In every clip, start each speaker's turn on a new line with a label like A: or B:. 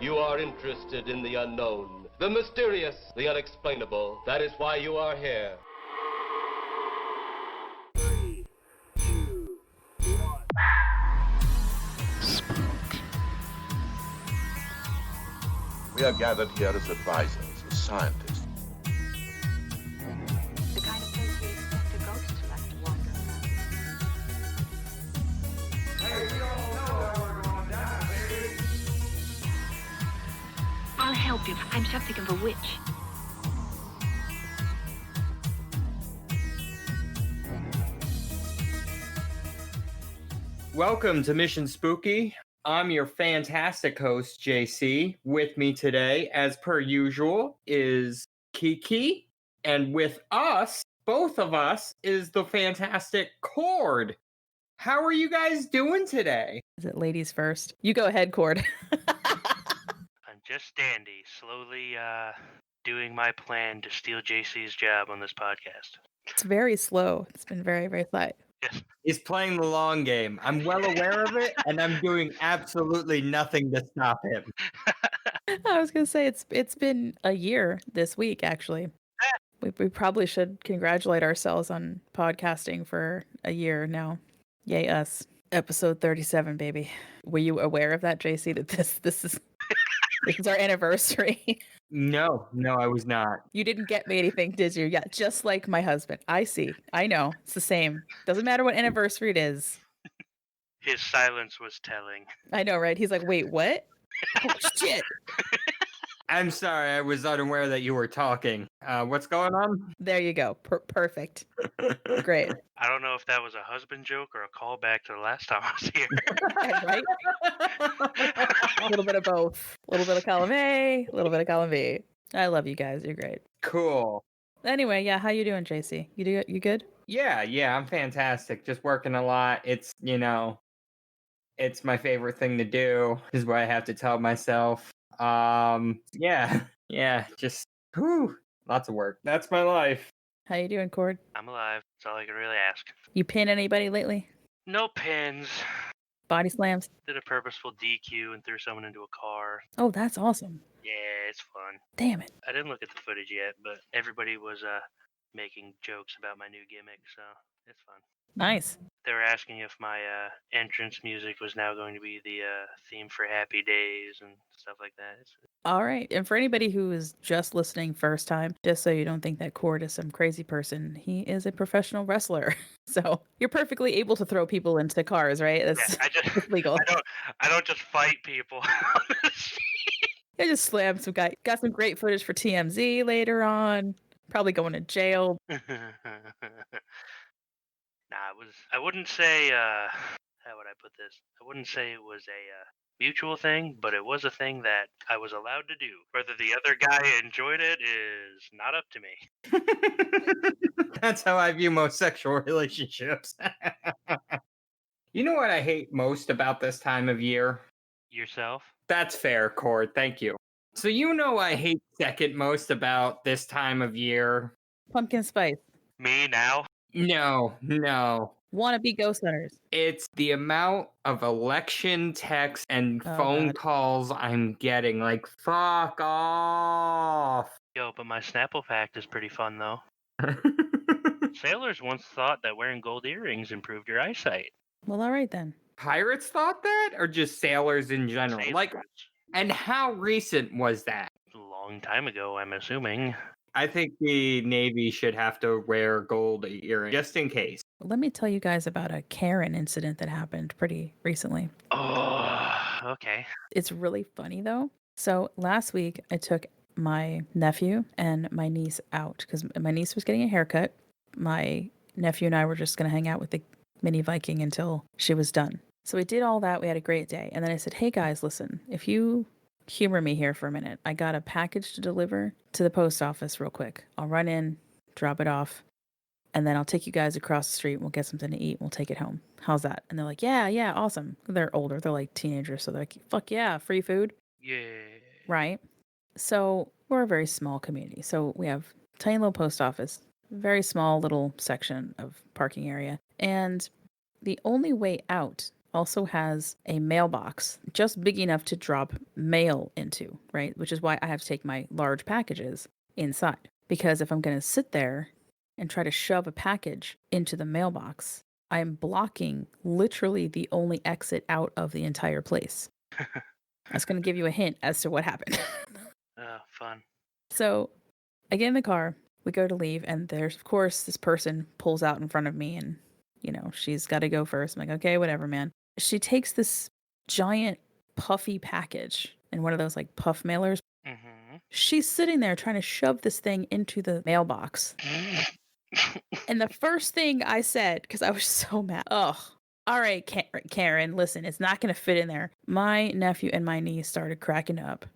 A: You are interested in the unknown, the mysterious, the unexplainable. That is why you are here.
B: 3, 2, 1.
C: We are gathered here as advisors, as scientists.
D: The kind of place we expect a ghost to like to wander around.
E: Hey, we all know that we're going down, baby.
D: I'll help you. I'm something of a witch.
F: Welcome to Mission Spooky. I'm your fantastic host, JC. With me today, as per usual, is Kiki. And with us, both of us, is the fantastic Cord. How are you guys doing today?
G: Is it ladies first? You go ahead, Cord.
H: I'm just dandy, slowly doing my plan to steal JC's job on this podcast.
G: It's very slow. It's been very, very slow.
H: Yes.
F: He's playing the long game. I'm well aware of it, and I'm doing absolutely nothing to stop him.
G: I was gonna say it's been a year this week, actually. We probably should congratulate ourselves on podcasting for a year now. Yay us. Episode 37, baby. Were you aware of that, JC, that this is this is our anniversary?
F: No, I was not.
G: You didn't get me anything, did you? Yeah, just like my husband. I see. I know. It's the same. Doesn't matter what anniversary it is.
H: His silence was telling.
G: I know, right? He's like, wait, what? Oh, shit.
F: I'm sorry, I was unaware that you were talking. What's going on?
G: There you go. Perfect. Great.
H: I don't know if that was a husband joke or a callback to the last time I was here.
G: Right? A little bit of both. A little bit of column A, a little bit of column B. I love you guys. You're great.
F: Cool.
G: Anyway, yeah, how you doing, JC? You good?
F: Yeah, I'm fantastic. Just working a lot. It's my favorite thing to do, is what I have to tell myself. Just lots of work. That's my life.
G: How you doing, Cord?
H: I'm alive. That's all I can really ask.
G: You pin anybody lately?
H: No pins.
G: Body slams?
H: Did a purposeful DQ and threw someone into a car.
G: Oh, that's awesome.
H: Yeah, it's fun.
G: Damn it.
H: I didn't look at the footage yet, but everybody was making jokes about my new gimmick, so it's fun.
G: Nice.
H: They were asking if my entrance music was now going to be the theme for Happy Days and stuff like that.
G: All right. And for anybody who is just listening first time, just so you don't think that Cord is some crazy person, he is a professional wrestler. So you're perfectly able to throw people into cars, right? That's legal.
H: I don't just fight people.
G: I just slammed some guy. Got some great footage for TMZ later on. Probably going to jail.
H: I wouldn't say, how would I put this? I wouldn't say it was a mutual thing, but it was a thing that I was allowed to do. Whether the other guy enjoyed it is not up to me.
F: That's how I view most sexual relationships. You know what I hate most about this time of year?
H: Yourself?
F: That's fair, Cord. Thank you. So you know I hate second most about this time of year?
G: Pumpkin spice.
H: Me now?
F: No.
G: Wannabe ghost hunters.
F: It's the amount of election texts and phone calls I'm getting. Like, fuck off.
H: Yo, but my Snapple fact is pretty fun, though. Sailors once thought that wearing gold earrings improved your eyesight.
G: Well, all right then.
F: Pirates thought that? Or just sailors in general?
H: Sailors.
F: And how recent was that?
H: A long time ago, I'm assuming.
F: I think the Navy should have to wear gold earrings, just in case.
G: Let me tell you guys about a Karen incident that happened pretty recently.
H: Oh, okay.
G: It's really funny, though. So last week, I took my nephew and my niece out because my niece was getting a haircut. My nephew and I were just going to hang out with the mini Viking until she was done. So we did all that. We had a great day. And then I said, hey, guys, listen, if you humor me here for a minute, I got a package to deliver to the post office real quick. I'll run in, drop it off, and then I'll take you guys across the street and we'll get something to eat and we'll take it home. How's that? And they're like, yeah, awesome. They're older. They're like teenagers. So they're like, fuck yeah, free food.
H: Yeah.
G: Right? So we're a very small community. So we have a tiny little post office, very small little section of parking area. And the only way out also has a mailbox just big enough to drop mail into, right? Which is why I have to take my large packages inside. Because if I'm going to sit there and try to shove a package into the mailbox, I'm blocking literally the only exit out of the entire place. That's going to give you a hint as to what happened.
H: Oh, fun.
G: So I get in the car, we go to leave, and there's, of course, this person pulls out in front of me, and, you know, she's got to go first. I'm like, okay, whatever, man. She takes this giant puffy package in one of those, like, puff mailers.
H: Mm-hmm.
G: She's sitting there trying to shove this thing into the mailbox. And the first thing I said, because I was so mad, all right, Karen, listen, it's not going to fit in there. My nephew and my niece started cracking up.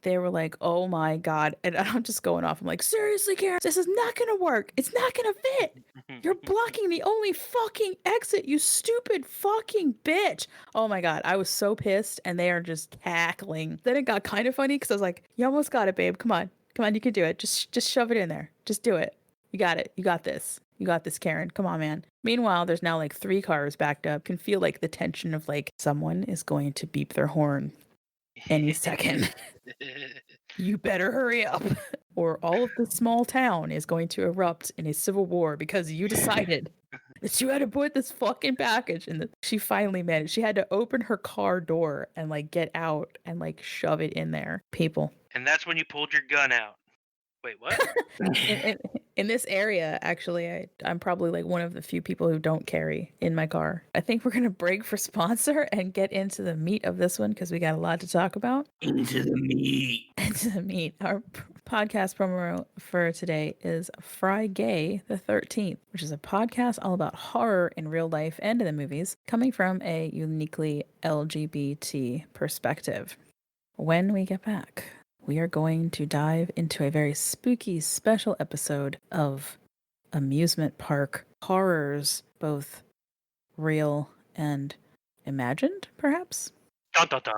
G: They were like, oh my God. And I'm just going off. I'm like, seriously, Karen, this is not going to work. It's not going to fit. You're blocking the only fucking exit, you stupid fucking bitch. Oh my God. I was so pissed, and they are just cackling. Then it got kind of funny because I was like, you almost got it, babe. Come on. Come on. You can do it. Just shove it in there. Just do it. You got it. You got this. You got this, Karen. Come on, man. Meanwhile, there's now like 3 cars backed up. Can feel like the tension of like someone is going to beep their horn any second. You better hurry up, or all of the small town is going to erupt in a civil war because you decided that you had to put this fucking package in. She finally managed. She had to open her car door and like get out and like shove it in there. People.
H: And that's when you pulled your gun out. Wait, what?
G: In this area, actually, I'm probably like one of the few people who don't carry in my car. I think we're going to break for sponsor and get into the meat of this one because we got a lot to talk about.
B: Into the meat.
G: Into the meat. Our podcast promo for today is Frigay the 13th, which is a podcast all about horror in real life and in the movies, coming from a uniquely LGBT perspective. When we get back, we are going to dive into a very spooky special episode of Amusement Park horrors, both real and imagined, perhaps?
H: Dun, dun, dun.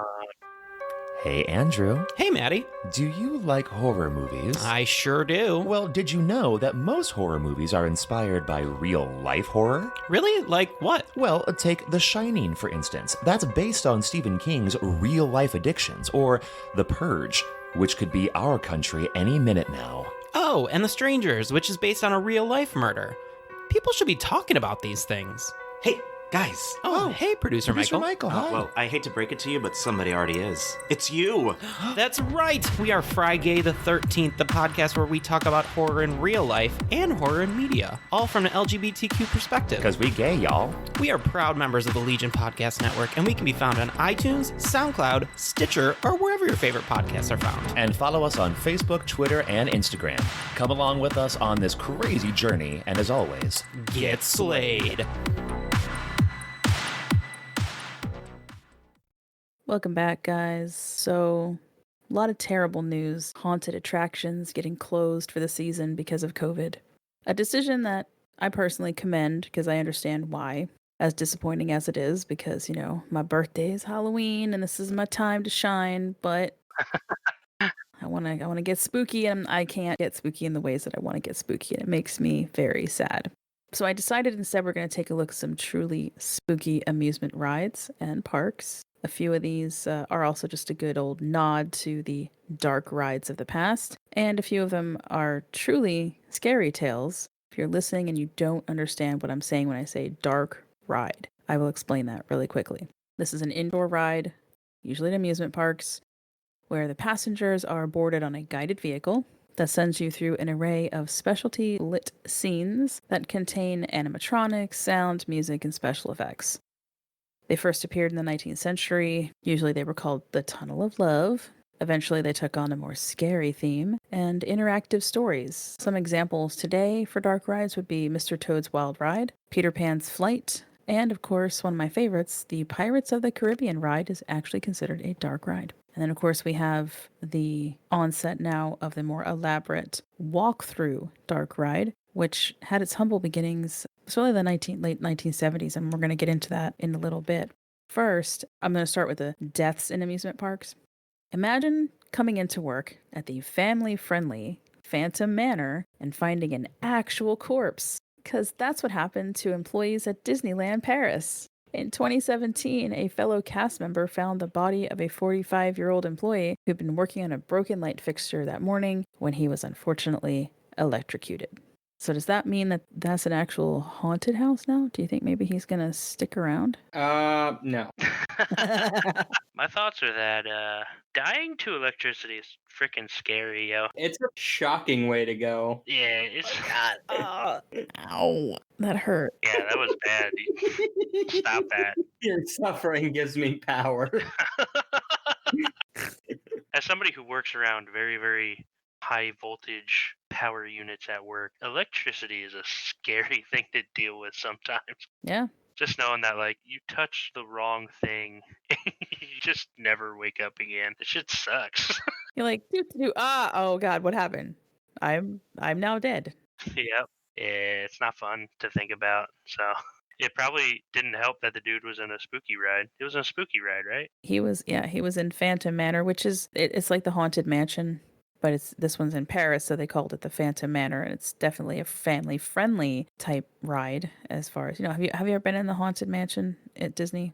I: Hey, Andrew.
J: Hey, Maddie.
I: Do you like horror movies?
J: I sure do.
I: Well, did you know that most horror movies are inspired by real-life horror?
J: Really? Like what?
I: Well, take The Shining, for instance. That's based on Stephen King's real-life addictions, or The Purge, which could be our country any minute now.
J: Oh, and The Strangers, which is based on a real-life murder. People should be talking about these things.
K: Hey, guys.
J: Oh, hey, Producer Michael.
I: Hi.
K: Well, I hate to break it to you, but somebody already is. It's you.
J: That's right. We are Frigay the 13th, the podcast where we talk about horror in real life and horror in media, all from an LGBTQ perspective.
I: Because we gay, y'all.
J: We are proud members of the Legion Podcast Network, and we can be found on iTunes, SoundCloud, Stitcher, or wherever your favorite podcasts are found.
I: And follow us on Facebook, Twitter, and Instagram. Come along with us on this crazy journey, and as always,
J: Get slayed.
G: Welcome back, guys. So, a lot of terrible news. Haunted attractions getting closed for the season because of COVID. A decision that I personally commend because I understand why. As disappointing as it is, because, you know, my birthday is Halloween and this is my time to shine, but I want to get spooky, and I can't get spooky in the ways that I want to get spooky, and it makes me very sad. So I decided instead we're going to take a look at some truly spooky amusement rides and parks. A few of these are also just a good old nod to the dark rides of the past, and a few of them are truly scary tales. If you're listening and you don't understand what I'm saying when I say dark ride, I will explain that really quickly. This is an indoor ride, usually at amusement parks, where the passengers are boarded on a guided vehicle that sends you through an array of specialty lit scenes that contain animatronics, sound, music, and special effects. They first appeared in the 19th century. Usually they were called the Tunnel of Love. Eventually they took on a more scary theme and interactive stories. Some examples today for dark rides would be Mr. Toad's Wild Ride, Peter Pan's Flight, and of course, one of my favorites, the Pirates of the Caribbean ride is actually considered a dark ride. And then of course we have the onset now of the more elaborate walk-through dark ride, which had its humble beginnings. It's really the late 1970s, and we're going to get into that in a little bit. First, I'm going to start with the deaths in amusement parks. Imagine coming into work at the family-friendly Phantom Manor and finding an actual corpse, because that's what happened to employees at Disneyland Paris. In 2017, a fellow cast member found the body of a 45-year-old employee who'd been working on a broken light fixture that morning when he was unfortunately electrocuted. So does that mean that that's an actual haunted house now? Do you think maybe he's going to stick around?
F: No.
H: My thoughts are that dying to electricity is freaking scary, yo.
F: It's a shocking way to go.
H: Yeah, it's
G: Ow. That hurt.
H: yeah, that was bad. Stop that.
F: Your suffering gives me power.
H: As somebody who works around very, very high voltage power units at work, electricity is a scary thing to deal with sometimes.
G: Yeah.
H: Just knowing that, like, you touch the wrong thing, you just never wake up again. It shit sucks.
G: You're like, oh God, what happened? I'm now dead.
H: Yep. Yeah, it's not fun to think about. So it probably didn't help that the dude was in a spooky ride. It was in a spooky ride, right?
G: He was in Phantom Manor, which is it's like the Haunted Mansion, but this one's in Paris, so they called it the Phantom Manor, and it's definitely a family friendly type ride. As far as have you ever been in the Haunted Mansion at Disney?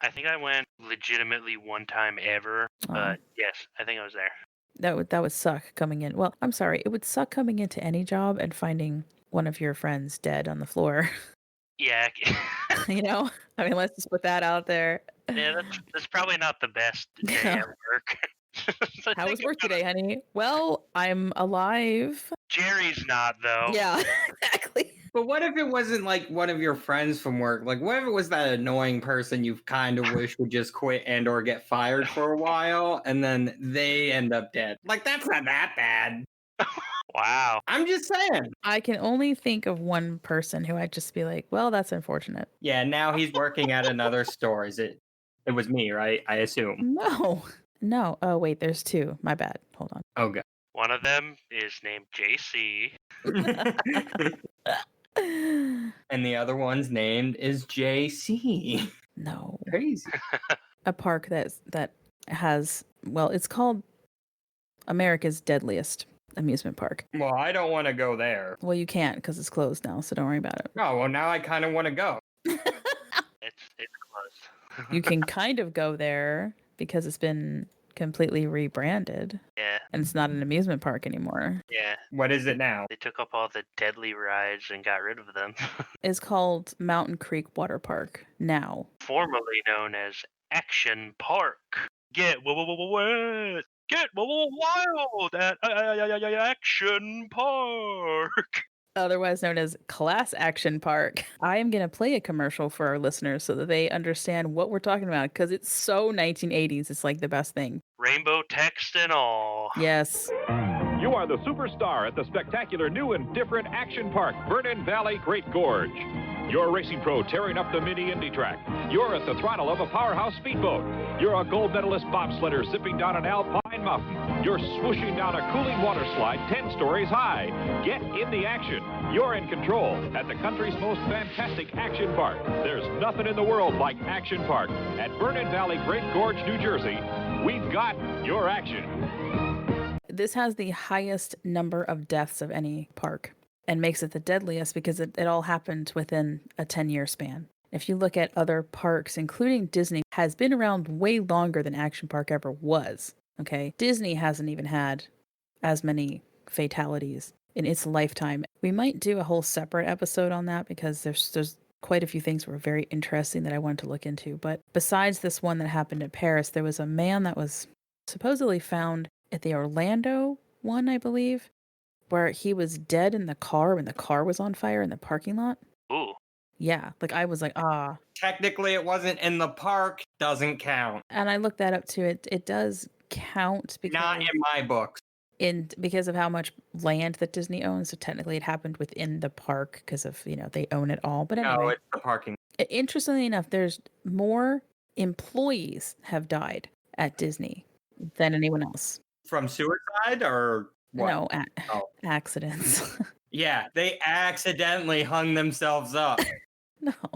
H: I think I went legitimately one time ever, but yes, I think I was there.
G: That would suck coming in. Well, I'm sorry, it would suck coming into any job and finding one of your friends dead on the floor.
H: Yeah.
G: I mean, let's just put that out there.
H: Yeah, that's probably not the best day at work.
G: How was work today, honey? Well, I'm alive.
H: Jerry's not, though.
G: Yeah, exactly.
F: But what if it wasn't like one of your friends from work? Like, what if it was that annoying person you kind of wish would just quit and or get fired for a while, and then they end up dead? Like, that's not that bad.
H: Wow.
F: I'm just saying.
G: I can only think of one person who I'd just be like, well, that's unfortunate.
F: Yeah, now he's working at another store. It was me, right? I assume.
G: No. Oh, wait, there's two. My bad. Hold on.
F: Oh, God.
H: One of them is named JC.
F: And the other one's named is JC.
G: No.
F: Crazy.
G: A park that has, well, it's called America's Deadliest Amusement Park.
F: Well, I don't want to go there.
G: Well, you can't because it's closed now, so don't worry about it.
F: Oh, well, now I kind of want to go.
H: It's close.
G: You can kind of go there because it's been completely rebranded.
H: Yeah.
G: And it's not an amusement park anymore.
H: Yeah.
F: What is it now?
H: They took up all the deadly rides and got rid of them.
G: It's called Mountain Creek Water Park now.
H: Formerly known as Action Park. Get what? Get wild at Action Park.
G: Otherwise known as Class Action Park. I am going to play a commercial for our listeners so that they understand what we're talking about because it's so 1980s. It's like the best thing.
H: Rainbow text and all.
G: Yes.
L: You are the superstar at the spectacular new and different Action Park, Vernon Valley Great Gorge. You're a racing pro tearing up the mini Indy track. You're at the throttle of a powerhouse speedboat. You're a gold medalist bobsledder zipping down an alpine mountain. You're swooshing down a cooling water slide 10 stories high. Get in the action. You're in control at the country's most fantastic action park. There's nothing in the world like Action Park. At Vernon Valley Great Gorge, New Jersey, we've got your action.
G: This has the highest number of deaths of any park and makes it the deadliest because it all happened within a 10-year span. If you look at other parks, including Disney, has been around way longer than Action Park ever was. Okay, Disney hasn't even had as many fatalities in its lifetime. We might do a whole separate episode on that because there's quite a few things that were very interesting that I wanted to look into. But besides this one that happened in Paris, there was a man that was supposedly found at the Orlando one, I believe, where he was dead in the car when the car was on fire in the parking lot.
H: Ooh.
G: Yeah, like I was like,
F: Technically, it wasn't in the park. Doesn't count.
G: And I looked that up too. It does count because
F: not in my books.
G: Because of how much land that Disney owns. So technically, it happened within the park because of they own it all. But anyway,
F: no, it's the parking.
G: Interestingly enough, there's more employees have died at Disney than anyone else.
F: From suicide or what?
G: No, accidents.
F: Yeah, they accidentally hung themselves up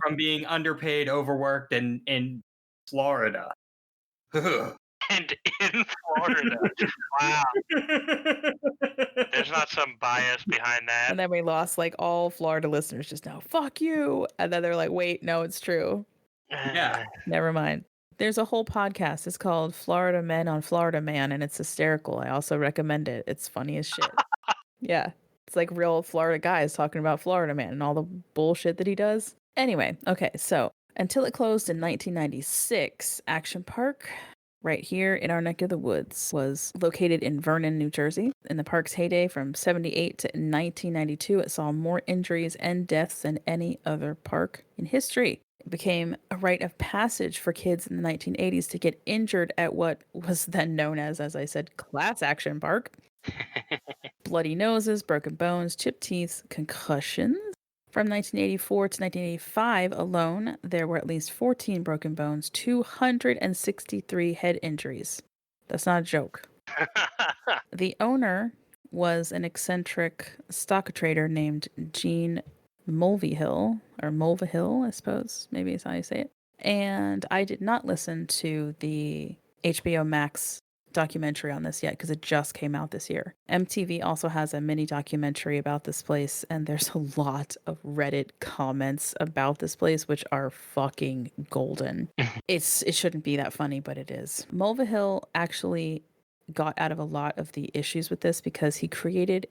F: from being underpaid, overworked in Florida.
H: And in Florida. Wow. There's not some bias behind that.
G: And then we lost like all Florida listeners just now. Fuck you. And then they're like, wait, no, it's true.
F: Yeah.
G: Never mind. There's a whole podcast. It's called Florida Men on Florida Man, and it's hysterical. I also recommend it. It's funny as shit. Yeah. It's like real Florida guys talking about Florida Man and all the bullshit that he does. Anyway, okay, so until it closed in 1996, Action Park, right here in our neck of the woods, was located in Vernon, New Jersey. In the park's heyday from 78 to 1992, it saw more injuries and deaths than any other park in history. It became a rite of passage for kids in the 1980s to get injured at what was then known as I said, Class Action Park. Bloody noses, broken bones, chipped teeth, concussions. From 1984 to 1985 alone, there were at least 14 broken bones, 263 head injuries. That's not a joke. The owner was an eccentric stock trader named Gene Mulvihill, or Mulvihill, I suppose, maybe is how you say it. And I did not listen to the HBO Max documentary on this yet because it just came out this year. MTV also has a mini documentary about this place, and there's a lot of Reddit comments about this place which are fucking golden. It shouldn't be that funny, but it is. Mulvihill actually got out of a lot of the issues with this because he created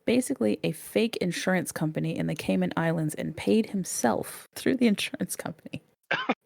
G: basically a fake insurance company in the Cayman Islands and paid himself through the insurance company.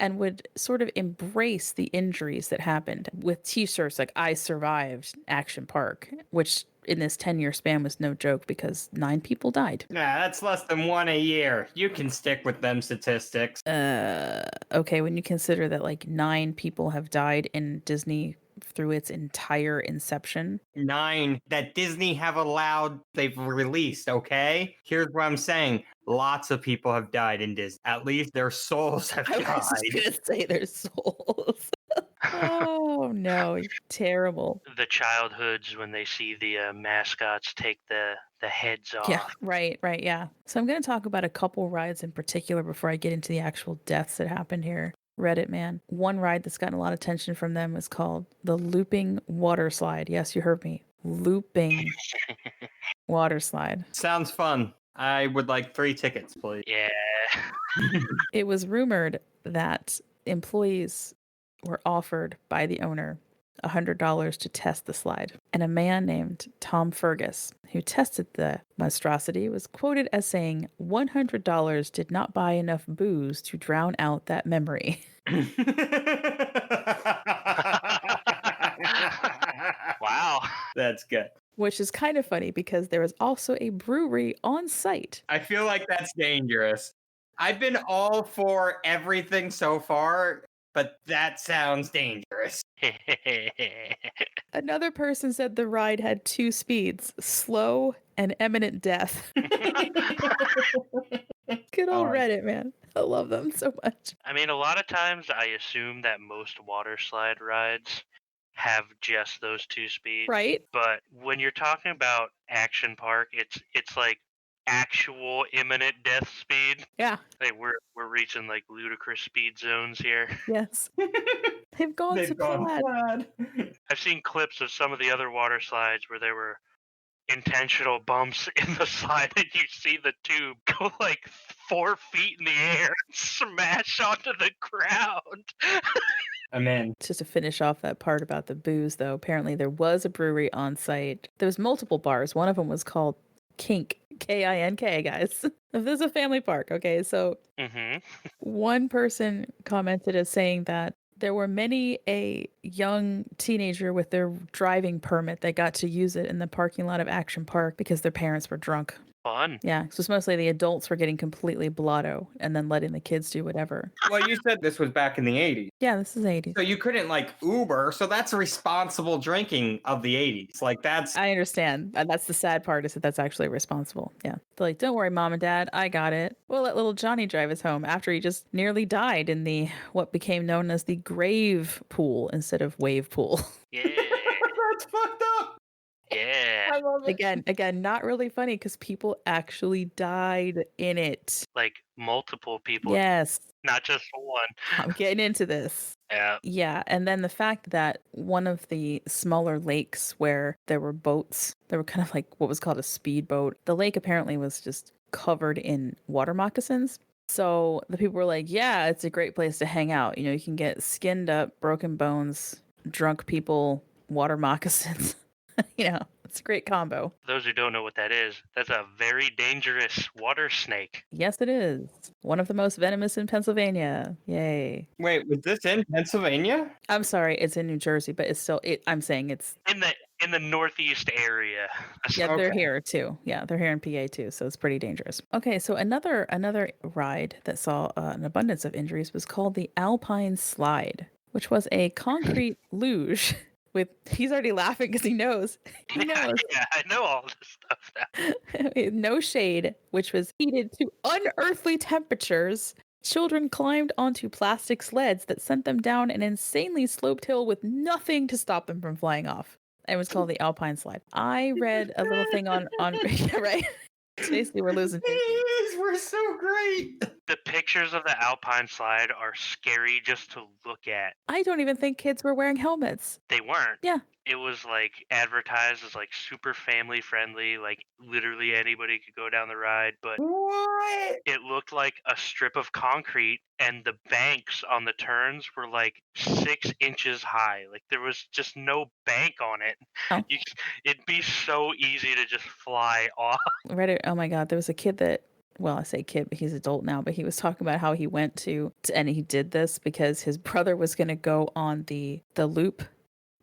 G: And would sort of embrace the injuries that happened with t-shirts like "I survived Action Park," which in this 10-year span was no joke because 9 people died.
F: Nah, that's less than 1 a year. You can stick with them statistics.
G: Okay, when you consider that like 9 people have died in Disney through its entire inception.
F: 9 that Disney have allowed, they've released, okay? Here's what I'm saying. Lots of people have died in Disney. At least their souls have died.
G: I was just going to say their souls. Oh, no. Terrible.
H: The childhoods when they see the mascots take the heads off.
G: Yeah, right, yeah. So I'm going to talk about a couple rides in particular before I get into the actual deaths that happened here. Reddit, man. One ride that's gotten a lot of attention from them is called the Looping Water Slide. Yes, you heard me. Looping Water Slide.
F: Sounds fun. I would like 3 tickets, please.
H: Yeah.
G: It was rumored that employees were offered by the owner $100 to test the slide. And a man named Tom Fergus, who tested the monstrosity, was quoted as saying, $100 did not buy enough booze to drown out that memory.
H: Wow.
F: That's good.
G: Which is kind of funny because there was also a brewery on site.
F: I feel like that's dangerous. I've been all for everything so far, but that sounds dangerous.
G: Another person said the ride had 2 speeds, slow and imminent death. Good old Reddit, man. I love them so much.
H: I mean, a lot of times I assume that most water slide rides have just those 2 speeds.
G: Right.
H: But when you're talking about Action Park, it's like actual imminent death speed.
G: Yeah.
H: Like we're reaching like ludicrous speed zones here.
G: Yes. They've gone to plaid.
H: I've seen clips of some of the other water slides where there were intentional bumps in the slide and you see the tube go like 4 feet in the air and smash onto the ground.
F: I'm in.
G: Just to finish off that part about the booze, though, apparently there was a brewery on site. There was multiple bars. One of them was called Kink, K-I-N-K, guys. This is a family park, okay? So one person commented as saying that there were many a young teenager with their driving permit that got to use it in the parking lot of Action Park because their parents were drunk.
H: Fun.
G: Yeah, so it's mostly the adults were getting completely blotto and then letting the kids do whatever.
F: Well, you said this was back in the 80s.
G: Yeah, this is 80s.
F: So you couldn't like Uber, so that's responsible drinking of the 80s. Like that's...
G: I understand. That's the sad part is that that's actually responsible. Yeah. They're like, don't worry, mom and dad, I got it. We'll let little Johnny drive us home after he just nearly died in the what became known as the grave pool instead of wave pool.
H: Yeah.
F: That's fucked up.
H: Yeah.
G: I love it. Again, not really funny because people actually died in it.
H: Like multiple people.
G: Yes.
H: Not just one.
G: I'm getting into this.
H: Yeah.
G: Yeah, and then the fact that one of the smaller lakes where there were boats, there were kind of like what was called a speedboat. The lake apparently was just covered in water moccasins. So the people were like, yeah, it's a great place to hang out. You know, you can get skinned up, broken bones, drunk people, water moccasins. You know, it's a great combo.
H: Those who don't know what that is, that's a very dangerous water snake.
G: Yes, it is. One of the most venomous in Pennsylvania. Yay.
F: Wait, was this in Pennsylvania?
G: I'm sorry, it's in New Jersey, but it's still I'm saying it's
H: In the northeast area.
G: yeah, they're here too. Yeah, they're here in PA too, so it's pretty dangerous. Okay, so another ride that saw an abundance of injuries was called the Alpine Slide, which was a concrete luge with he's already laughing because he knows. He knows.
H: Yeah, I know all this stuff now.
G: No shade, which was heated to unearthly temperatures. Children climbed onto plastic sleds that sent them down an insanely sloped hill with nothing to stop them from flying off. It was called the Alpine Slide. I read a little thing on yeah, right. Basically, we're losing.
F: These were so great.
H: The pictures of the Alpine Slide are scary just to look at.
G: I don't even think kids were wearing helmets.
H: They weren't.
G: Yeah.
H: It was like advertised as like super family friendly, like literally anybody could go down the ride, but
F: what?
H: It looked like a strip of concrete and the banks on the turns were like 6 inches high. Like there was just no bank on it.
G: Oh.
H: It'd be so easy to just fly off.
G: Read it. Oh my God. There was a kid that, well, I say kid, but he's adult now, but he was talking about how he went to and he did this because his brother was going to go on the loop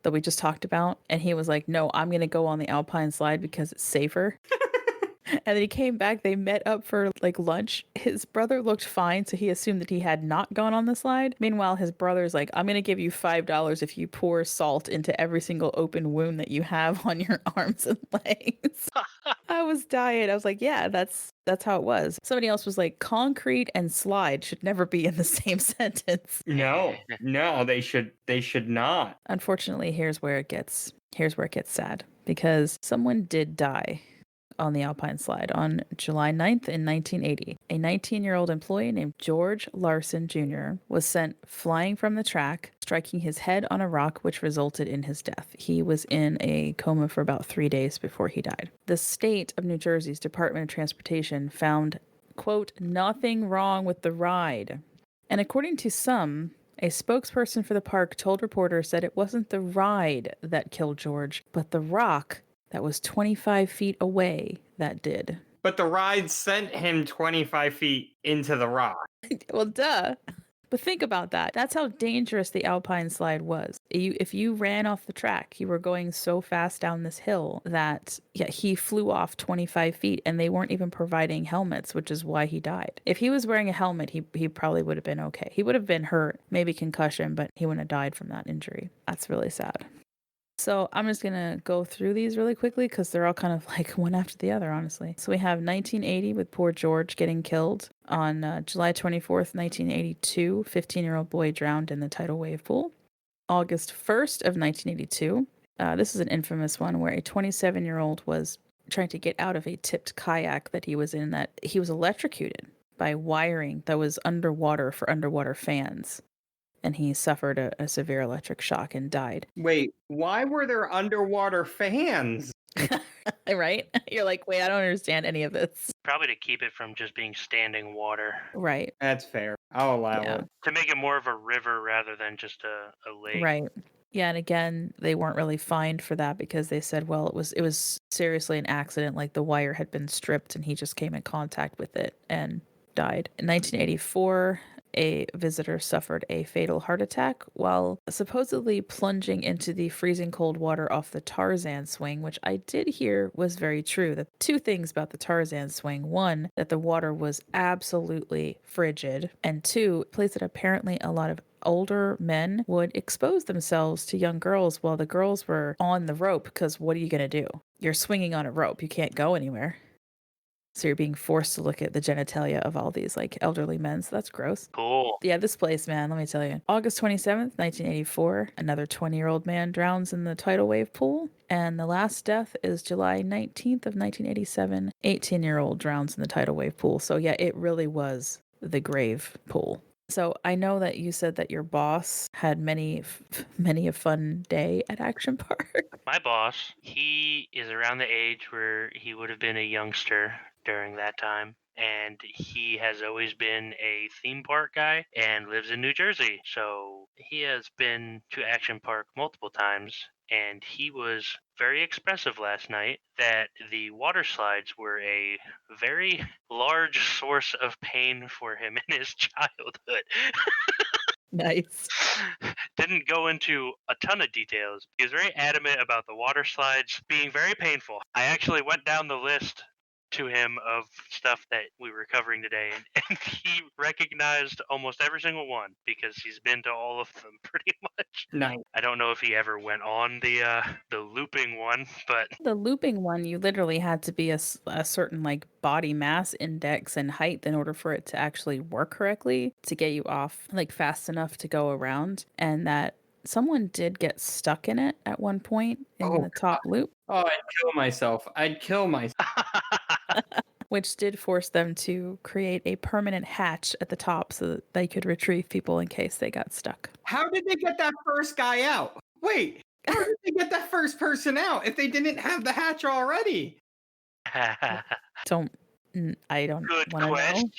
G: that we just talked about. And he was like, no, I'm going to go on the Alpine Slide because it's safer. And then he came back. They met up for like lunch. His brother looked fine, so he assumed that he had not gone on the slide. Meanwhile, his brother's like, I'm going to give you $5 if you pour salt into every single open wound that you have on your arms and legs. I was dying. I was like, yeah, that's how it was. Somebody else was like, concrete and slide should never be in the same sentence.
F: No, they should not.
G: Unfortunately, here's where it gets sad because someone did die on the Alpine Slide on July 9th in 1980. A 19-year-old employee named George Larson Jr. was sent flying from the track, striking his head on a rock, which resulted in his death. He was in a coma for about 3 days before he died. The state of New Jersey's Department of Transportation found, quote, nothing wrong with the ride. And according to some, a spokesperson for the park told reporters that it wasn't the ride that killed George, but the rock that was 25 feet away that did.
F: But the ride sent him 25 feet into the rock.
G: Well, duh. But think about that. That's how dangerous the Alpine Slide was. If you ran off the track, you were going so fast down this hill that he flew off 25 feet and they weren't even providing helmets, which is why he died. If he was wearing a helmet, he probably would have been okay. He would have been hurt, maybe concussion, but he wouldn't have died from that injury. That's really sad. So I'm just going to go through these really quickly because they're all kind of like one after the other, honestly. So we have 1980 with poor George getting killed. On July 24th, 1982, 15-year-old boy drowned in the tidal wave pool. August 1st of 1982, this is an infamous one where a 27-year-old was trying to get out of a tipped kayak that he was in that he was electrocuted by wiring that was underwater for underwater fans. And he suffered a severe electric shock and died.
F: Wait, why were there underwater fans?
G: Right? You're like, wait, I don't understand any of this.
H: Probably to keep it from just being standing water.
G: Right.
F: That's fair. I'll allow it.
H: To make it more of a river rather than just a lake.
G: Right. Yeah, and again, they weren't really fined for that because they said, well, it was seriously an accident, like the wire had been stripped and he just came in contact with it and died. In 1984, a visitor suffered a fatal heart attack while supposedly plunging into the freezing cold water off the Tarzan swing, which I did hear was very true. The two things about the Tarzan swing: one, that the water was absolutely frigid, and two, a place that apparently a lot of older men would expose themselves to young girls while the girls were on the rope, because what are you going to do? You're swinging on a rope. You can't go anywhere. So you're being forced to look at the genitalia of all these like elderly men. So that's gross.
H: Cool.
G: Yeah, this place, man, let me tell you. August 27th, 1984, another 20-year-old man drowns in the tidal wave pool. And the last death is July 19th of 1987. 18-year-old drowns in the tidal wave pool. So yeah, it really was the grave pool. So I know that you said that your boss had many a fun day at Action Park.
H: My boss, he is around the age where he would have been a youngster during that time. and he has always been a theme park guy and lives in New Jersey. So he has been to Action Park multiple times, and he was very expressive last night that the water slides were a very large source of pain for him in his childhood.
G: Nice.
H: Didn't go into a ton of details. He was very adamant about the water slides being very painful. I actually went down the list to him of stuff that we were covering today, and he recognized almost every single one because he's been to all of them pretty much.
F: Nice.
H: I don't know if he ever went on the looping one, but
G: The looping one, you literally had to be a certain like body mass index and height in order for it to actually work correctly to get you off like fast enough to go around. And that someone did get stuck in it at one point in the top loop.
F: Oh, I'd kill myself.
G: Which did force them to create a permanent hatch at the top so that they could retrieve people in case they got stuck.
F: How did they get that first guy out? Wait, how did they get that first person out if they didn't have the hatch already?
G: I don't
H: good
G: want
H: question.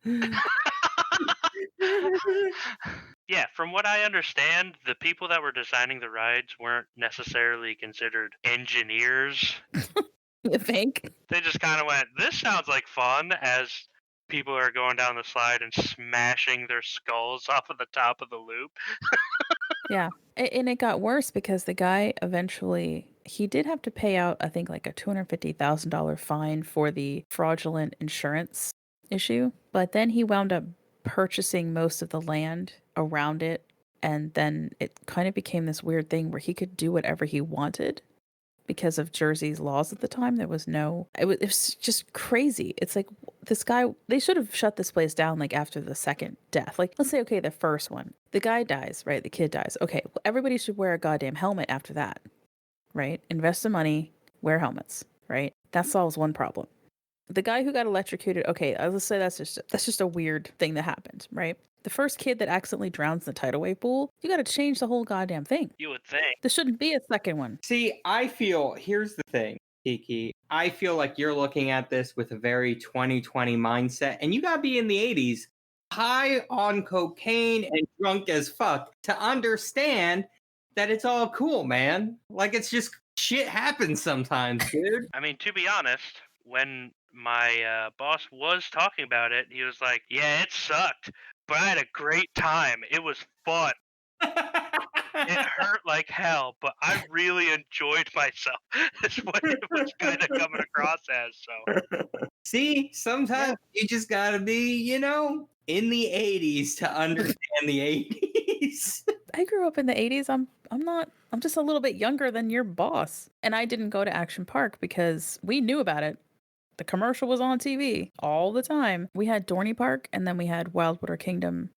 G: to know.
H: Yeah, from what I understand, the people that were designing the rides weren't necessarily considered engineers.
G: You think?
H: They just kind of went, this sounds like fun, as people are going down the slide and smashing their skulls off of the top of the loop.
G: Yeah. And it got worse because the guy eventually, he did have to pay out, I think, like a $250,000 fine for the fraudulent insurance issue. But then he wound up purchasing most of the land around it. And then it kind of became this weird thing where he could do whatever he wanted. Because of Jersey's laws at the time, there was no, it was just crazy. It's like this guy, they should have shut this place down like after the second death. Like, let's say, okay, the first one, the guy dies, right? The kid dies. Okay, well, everybody should wear a goddamn helmet after that, right? Invest the money, wear helmets, right? That solves one problem. The guy who got electrocuted, okay, let's say that's just a weird thing that happened, right? The first kid that accidentally drowns in the tidal wave pool, you got to change the whole goddamn thing.
H: You would think.
G: There shouldn't be a second one.
F: See, here's the thing, Kiki. I feel like you're looking at this with a very 2020 mindset, and you gotta be in the 80s, high on cocaine and drunk as fuck to understand that it's all cool, man. Like, it's just shit happens sometimes, dude.
H: I mean, to be honest, when my boss was talking about it, he was like, yeah, it sucked, but I had a great time. It was fun. It hurt like hell, but I really enjoyed myself. That's what it was kind of coming across as. So,
F: see, sometimes you just gotta be, in the 80s to understand the 80s.
G: I grew up in the 80s. I'm just a little bit younger than your boss. And I didn't go to Action Park because we knew about it. The commercial was on TV all the time. We had Dorney Park and then we had Wildwood Kingdom,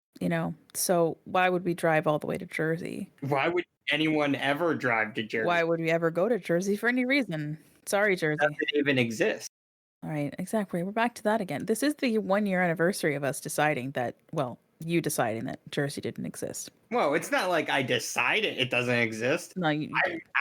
G: So why would we drive all the way to Jersey?
F: Why would anyone ever drive to Jersey?
G: Why would we ever go to Jersey for any reason? Sorry, Jersey.
F: Doesn't even exist.
G: All right, exactly. We're back to that again. This is the 1-year anniversary of us deciding that, you deciding that Jersey didn't exist.
F: Well, it's not like I decided it doesn't exist.
G: No,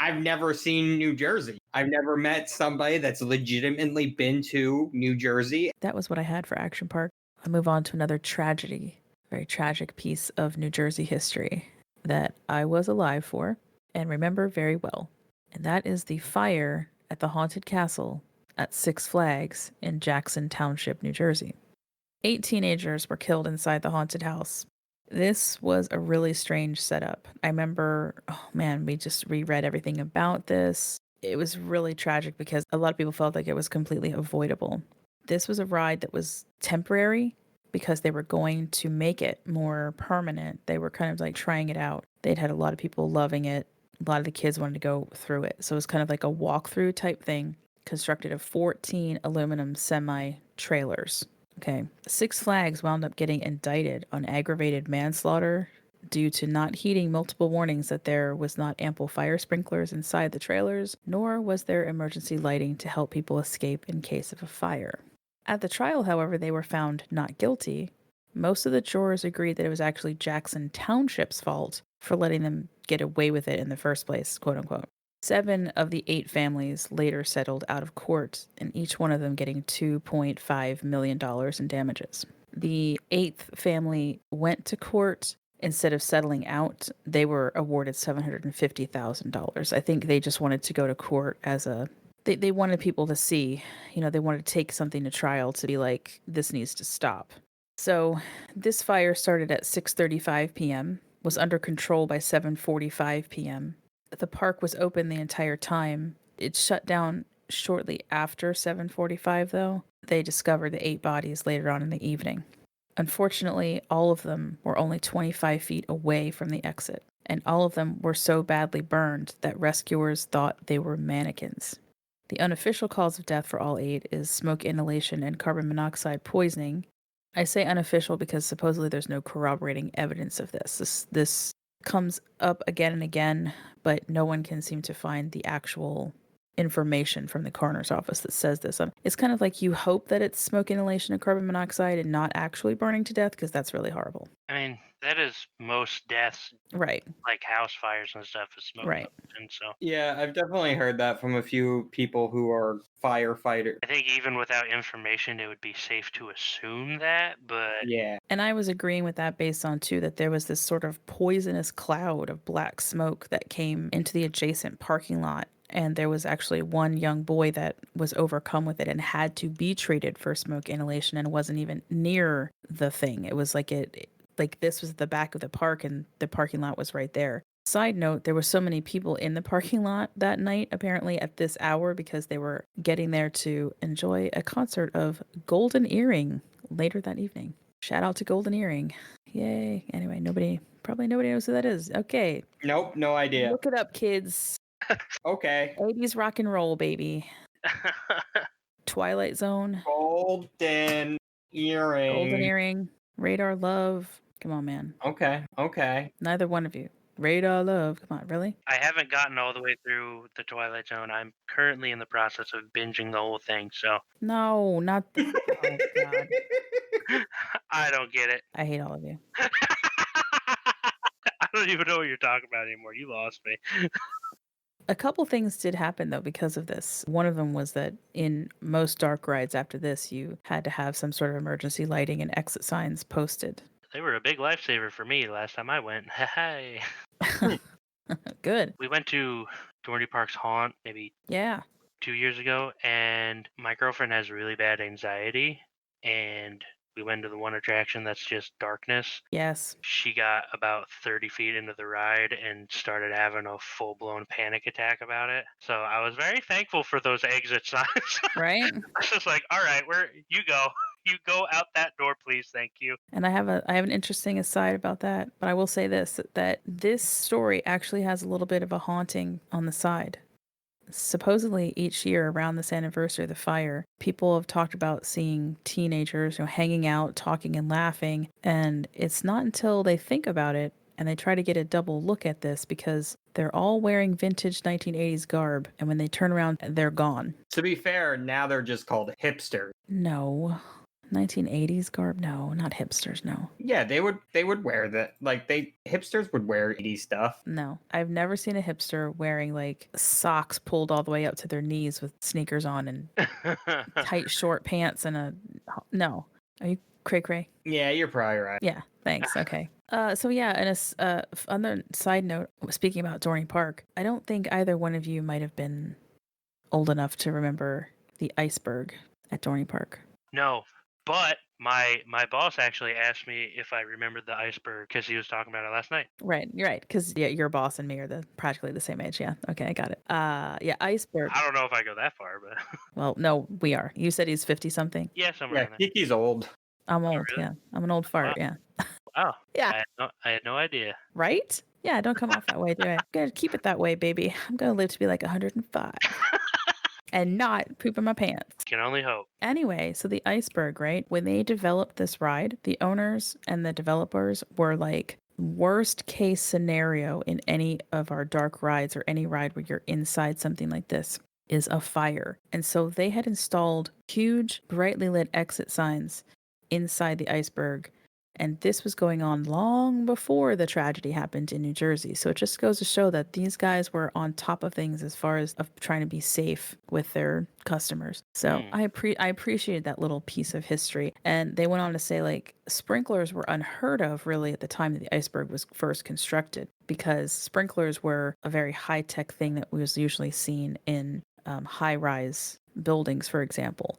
F: I've never seen New Jersey. I've never met somebody that's legitimately been to New Jersey.
G: That was what I had for Action Park. I'll move on to another tragedy, very tragic piece of New Jersey history that I was alive for and remember very well. And that is the fire at the Haunted Castle at Six Flags in Jackson Township, New Jersey. 8 teenagers were killed inside the haunted house. This was a really strange setup. I remember, we just reread everything about this. It was really tragic because a lot of people felt like it was completely avoidable. This was a ride that was temporary because they were going to make it more permanent. They were kind of like trying it out. They'd had a lot of people loving it. A lot of the kids wanted to go through it. So it was kind of like a walkthrough type thing, constructed of 14 aluminum semi-trailers. Okay. Six Flags wound up getting indicted on aggravated manslaughter due to not heeding multiple warnings that there was not ample fire sprinklers inside the trailers, nor was there emergency lighting to help people escape in case of a fire. At the trial, however, they were found not guilty. Most of the jurors agreed that it was actually Jackson Township's fault for letting them get away with it in the first place, quote unquote. 7 of the 8 families later settled out of court, and each one of them getting $2.5 million in damages. The 8th family went to court. Instead of settling out, they were awarded $750,000. I think they just wanted to go to court as a... They wanted people to see, they wanted to take something to trial to be like, this needs to stop. So this fire started at 6:35 p.m., was under control by 7:45 p.m. The park was open the entire time. It shut down shortly after 7:45, though. They discovered the 8 bodies later on in the evening. Unfortunately, all of them were only 25 feet away from the exit, and all of them were so badly burned that rescuers thought they were mannequins. The unofficial cause of death for all 8 is smoke inhalation and carbon monoxide poisoning. I say unofficial because supposedly there's no corroborating evidence of this. This comes up again and again, but no one can seem to find the actual information from the coroner's office that says this. It's kind of like you hope that it's smoke inhalation and carbon monoxide and not actually burning to death, because that's really horrible.
H: I mean, that is most deaths,
G: right?
H: Like house fires and stuff, is smoke.
G: Right.
H: And so
F: Yeah, I've definitely heard that from a few people who are firefighters.
H: I think even without information, it would be safe to assume that, but
F: yeah.
G: And I was agreeing with that based on, too, that there was this sort of poisonous cloud of black smoke that came into the adjacent parking lot. And there was actually one young boy that was overcome with it and had to be treated for smoke inhalation and wasn't even near the thing. It was like this was at the back of the park and the parking lot was right there. Side note, there were so many people in the parking lot that night, apparently at this hour, because they were getting there to enjoy a concert of Golden Earring later that evening. Shout out to Golden Earring. Yay. Anyway, probably nobody knows who that is. Okay.
F: Nope, no idea.
G: Look it up, kids.
F: Okay.
G: 80s rock and roll, baby. Twilight Zone.
F: Golden Earring.
G: Golden Earring. Radar Love. Come on, man.
F: Okay.
G: Neither one of you. Radar Love. Come on, really?
H: I haven't gotten all the way through the Twilight Zone. I'm currently in the process of binging the whole thing, so.
G: No, not... Oh, God.
H: I don't get it.
G: I hate all of you.
H: I don't even know what you're talking about anymore. You lost me.
G: A couple things did happen, though, because of this. One of them was that in most dark rides after this, you had to have some sort of emergency lighting and exit signs posted.
H: They were a big lifesaver for me last time I went. Hey.
G: Good.
H: We went to Dorney Park's Haunt maybe 2 years ago, and my girlfriend has really bad anxiety, and we went to the one attraction that's just darkness.
G: Yes.
H: She got about 30 feet into the ride and started having a full-blown panic attack about it. So I was very thankful for those exit signs.
G: Right?
H: I was just like, all right, you go. You go out that door, please. Thank you.
G: And I have an interesting aside about that, but I will say this, that this story actually has a little bit of a haunting on the side. Supposedly each year around this anniversary of the fire, people have talked about seeing teenagers, hanging out, talking and laughing. And it's not until they think about it and they try to get a double look at this, because they're all wearing vintage 1980s garb. And when they turn around, they're gone.
F: To be fair, now they're just called hipsters.
G: No. 1980s garb? No, not hipsters, no.
F: Yeah, they would wear that. Like, hipsters would wear 80s stuff.
G: No, I've never seen a hipster wearing like socks pulled all the way up to their knees with sneakers on and tight short pants and no. Are you cray?
F: Yeah, you're probably right.
G: Yeah, thanks. Okay. So yeah, and on the side note, speaking about Dorney Park, I don't think either one of you might have been old enough to remember the Iceberg at Dorney Park.
H: No. But my boss actually asked me if I remembered the Iceberg because he was talking about it last night.
G: Right, you're right. Because your boss and me are practically the same age. Yeah, okay, I got it. Yeah, Iceberg.
H: I don't know if I go that far, but.
G: Well, no, we are. You said he's 50-something.
H: Yeah, somewhere.
F: Yeah, Kiki's old.
G: I'm old.
H: Really?
G: Yeah, I'm an old fart.
H: Wow.
G: Yeah.
H: Oh.
G: Yeah.
H: I had no idea.
G: Right? Yeah, don't come off that way, do I? I'm gonna keep it that way, baby. I'm gonna live to be like 105. And not poop in my pants.
H: Can only hope.
G: Anyway, so the Iceberg, right? When they developed this ride, the owners and the developers were like, worst case scenario in any of our dark rides or any ride where you're inside something like this is a fire. And so they had installed huge, brightly lit exit signs inside the Iceberg And this was going on long before the tragedy happened in New Jersey. So it just goes to show that these guys were on top of things as far as of trying to be safe with their customers. So I appreciated that little piece of history. And they went on to say, like, sprinklers were unheard of really at the time that the Iceberg was first constructed, because sprinklers were a very high-tech thing that was usually seen in high-rise buildings, for example.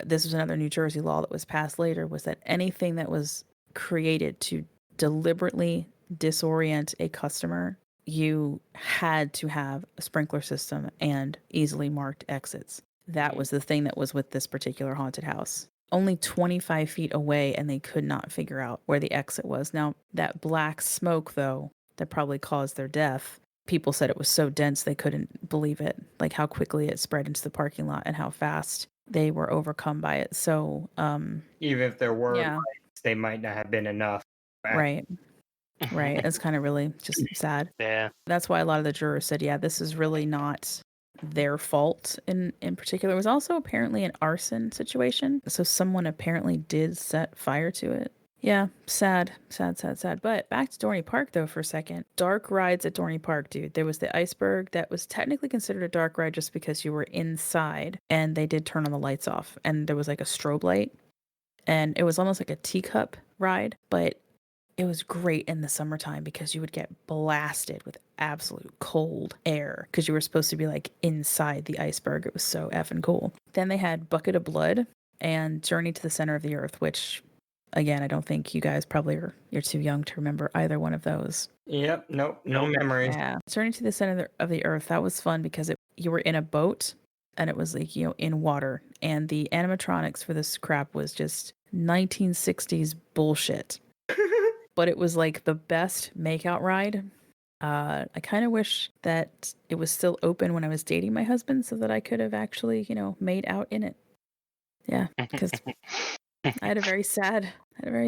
G: This was another New Jersey law that was passed later, was that anything that was created to deliberately disorient a customer, you had to have a sprinkler system and easily marked exits. That was the thing that was with this particular haunted house. Only 25 feet away, and they could not figure out where the exit was. Now, that black smoke, though, that probably caused their death, people said it was so dense they couldn't believe it, like how quickly it spread into the parking lot and how fast they were overcome by it. So,
F: even if there were
G: yeah.
F: lights, they might not have been enough.
G: Right. Right. It's kind of really just sad.
H: Yeah.
G: That's why a lot of the jurors said, yeah, this is really not their fault in particular. It was also apparently an arson situation. So someone apparently did set fire to it. Yeah, sad. But back to Dorney Park, though, for a second. Dark rides at Dorney Park, dude. There was the Iceberg that was technically considered a dark ride just because you were inside, and they did turn on the lights off, and there was like a strobe light, and it was almost like a teacup ride, but it was great in the summertime because you would get blasted with absolute cold air because you were supposed to be like inside the iceberg. It was so effing cool. Then they had Bucket of Blood and Journey to the Center of the Earth, which, again, I don't think you guys you're too young to remember either one of those.
F: Yep, no memories.
G: Yeah, Journey to the Center of the Earth, that was fun because you were in a boat and it was like, in water, and the animatronics for this crap was just 1960s bullshit. But it was like the best makeout ride. I kind of wish that it was still open when I was dating my husband so that I could have actually, made out in it. Yeah, because I had a very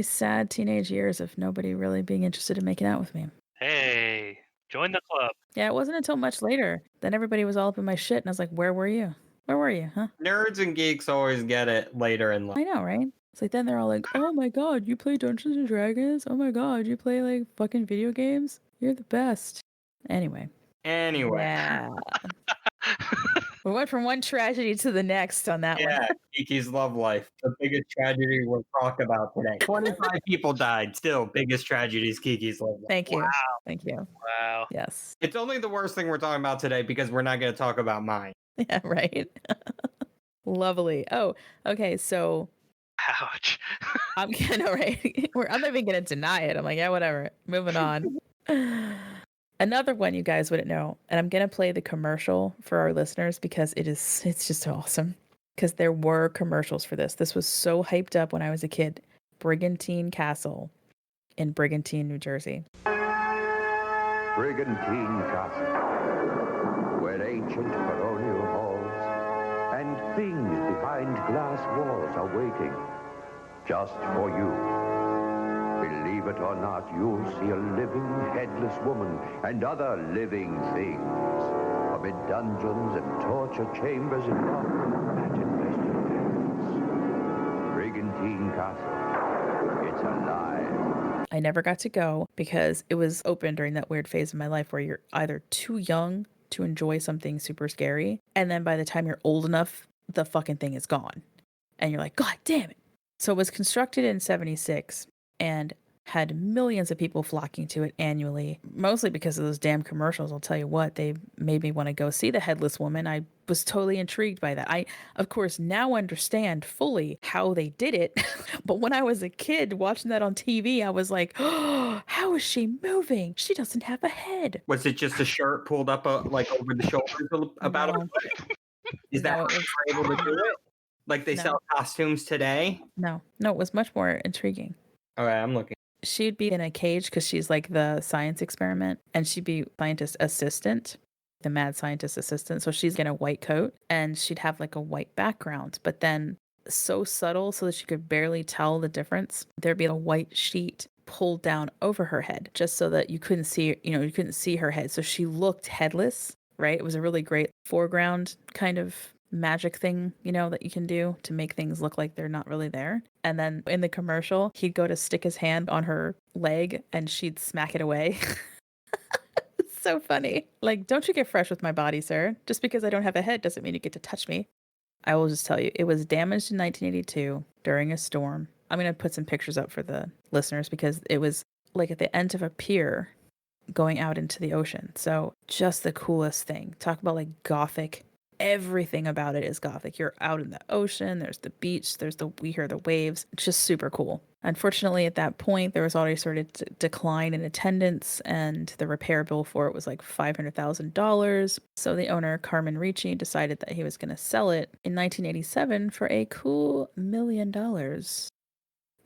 G: sad teenage years of nobody really being interested in making out with me.
H: Hey, join the club.
G: Yeah, it wasn't until much later. Then everybody was all up in my shit, and I was like, where were you? Where were you, huh?
F: Nerds and geeks always get it later in life.
G: I know, right? It's like, then they're all like, oh my god, you play Dungeons and Dragons? Oh my god, you play like fucking video games? You're the best. Anyway. Yeah. We went from one tragedy to the next on that one.
F: Yeah, Kiki's love life. The biggest tragedy we'll talk about today. 25 people died. Still, biggest tragedy is Kiki's love life.
G: Thank you.
H: Wow.
G: Thank you.
H: Wow.
G: Yes.
F: It's only the worst thing we're talking about today because we're not going to talk about mine.
G: Yeah, right. Lovely. Oh, okay. So.
H: Ouch.
G: I'm gonna I'm not even gonna deny it. I'm like, yeah, whatever. Moving on. Another one you guys wouldn't know, and I'm gonna play the commercial for our listeners because it's just so awesome. Because there were commercials for this. This was so hyped up when I was a kid. Brigantine Castle in Brigantine, New Jersey.
M: Brigantine Castle, where ancient baronial halls and things behind glass walls are waiting just for you. Believe it or not, you'll see a living, headless woman and other living things amid dungeons and torture chambers and that infested lands. Brigantine Castle, it's alive.
G: I never got to go because it was open during that weird phase of my life where you're either too young to enjoy something super scary, and then by the time you're old enough, the fucking thing is gone. And you're like, God damn it. So it was constructed in 1976 and had millions of people flocking to it annually, mostly because of those damn commercials. I'll tell you what, they made me want to go see the Headless Woman. I was totally intrigued by that. I, of course, now understand fully how they did it. But when I was a kid watching that on TV, I was like, oh, how is she moving? She doesn't have a head.
F: Was it just a shirt pulled up like over the shoulders about a foot? Is that how they were able to do it? Like they sell costumes today?
G: No, it was much more intriguing.
F: All right, I'm looking.
G: She'd be in a cage because she's like the science experiment, and she'd be scientist assistant, the mad scientist assistant. So she's in a white coat and she'd have like a white background, but then so subtle so that she could barely tell the difference. There'd be a white sheet pulled down over her head just so that you couldn't see, you couldn't see her head. So she looked headless, right? It was a really great foreground kind of magic thing, you know, that you can do to make things look like they're not really there. And then in the commercial, he'd go to stick his hand on her leg and she'd smack it away. It's so funny. Like, don't you get fresh with my body, sir? Just because I don't have a head doesn't mean you get to touch me. I will just tell you, it was damaged in 1982 during a storm. I'm going to put some pictures up for the listeners because it was like at the end of a pier going out into the ocean. So just the coolest thing. Talk about like gothic. Everything about it is gothic. You're out in the ocean. There's the beach. We hear the waves. It's just super cool. Unfortunately, at that point, there was already sort of decline in attendance, and the repair bill for it was like $500,000. So the owner, Carmen Ricci, decided that he was going to sell it in 1987 for a cool $1 million.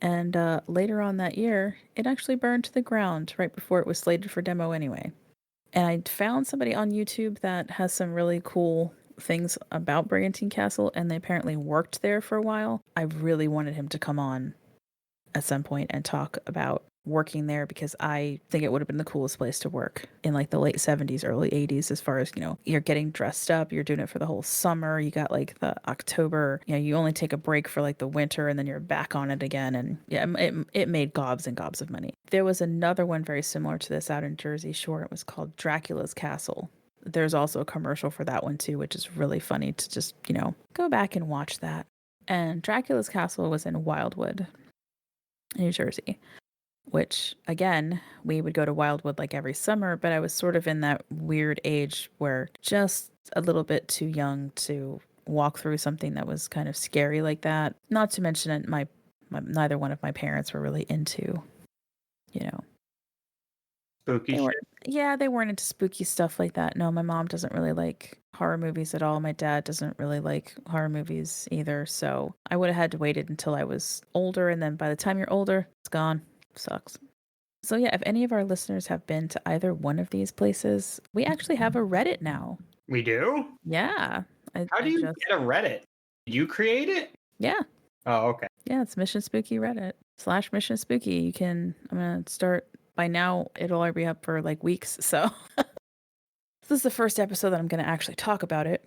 G: And later on that year, it actually burned to the ground right before it was slated for demo anyway. And I found somebody on YouTube that has some really cool things about Brigantine Castle, and they apparently worked there for a while. I really wanted him to come on at some point and talk about working there because I think it would have been the coolest place to work in like the late 70s, early 80s, as far as, you know, you're getting dressed up, you're doing it for the whole summer. You got like the October, you know, you only take a break for like the winter and then you're back on it again. And yeah, it made gobs and gobs of money. There was another one very similar to this out in Jersey Shore. It was called Dracula's Castle. There's also a commercial for that one too, which is really funny to just, you know, go back and watch that. And Dracula's Castle was in Wildwood, New Jersey, which again, we would go to Wildwood like every summer, but I was sort of in that weird age where just a little bit too young to walk through something that was kind of scary like that. Not to mention that neither one of my parents were really into, you know,
F: spooky shit.
G: Yeah, they weren't into spooky stuff like that. No, my mom doesn't really like horror movies at all. My dad doesn't really like horror movies either. So I would have had to wait until I was older. And then by the time you're older, it's gone. Sucks. So yeah, if any of our listeners have been to either one of these places, we actually have a Reddit now.
F: We do?
G: Yeah.
F: How do you get a Reddit? Did you create it?
G: Yeah.
F: Oh, okay.
G: Yeah, it's Mission Spooky Reddit / Mission Spooky. I'm going to start. By now, it'll already be up for like weeks. So this is the first episode that I'm going to actually talk about it.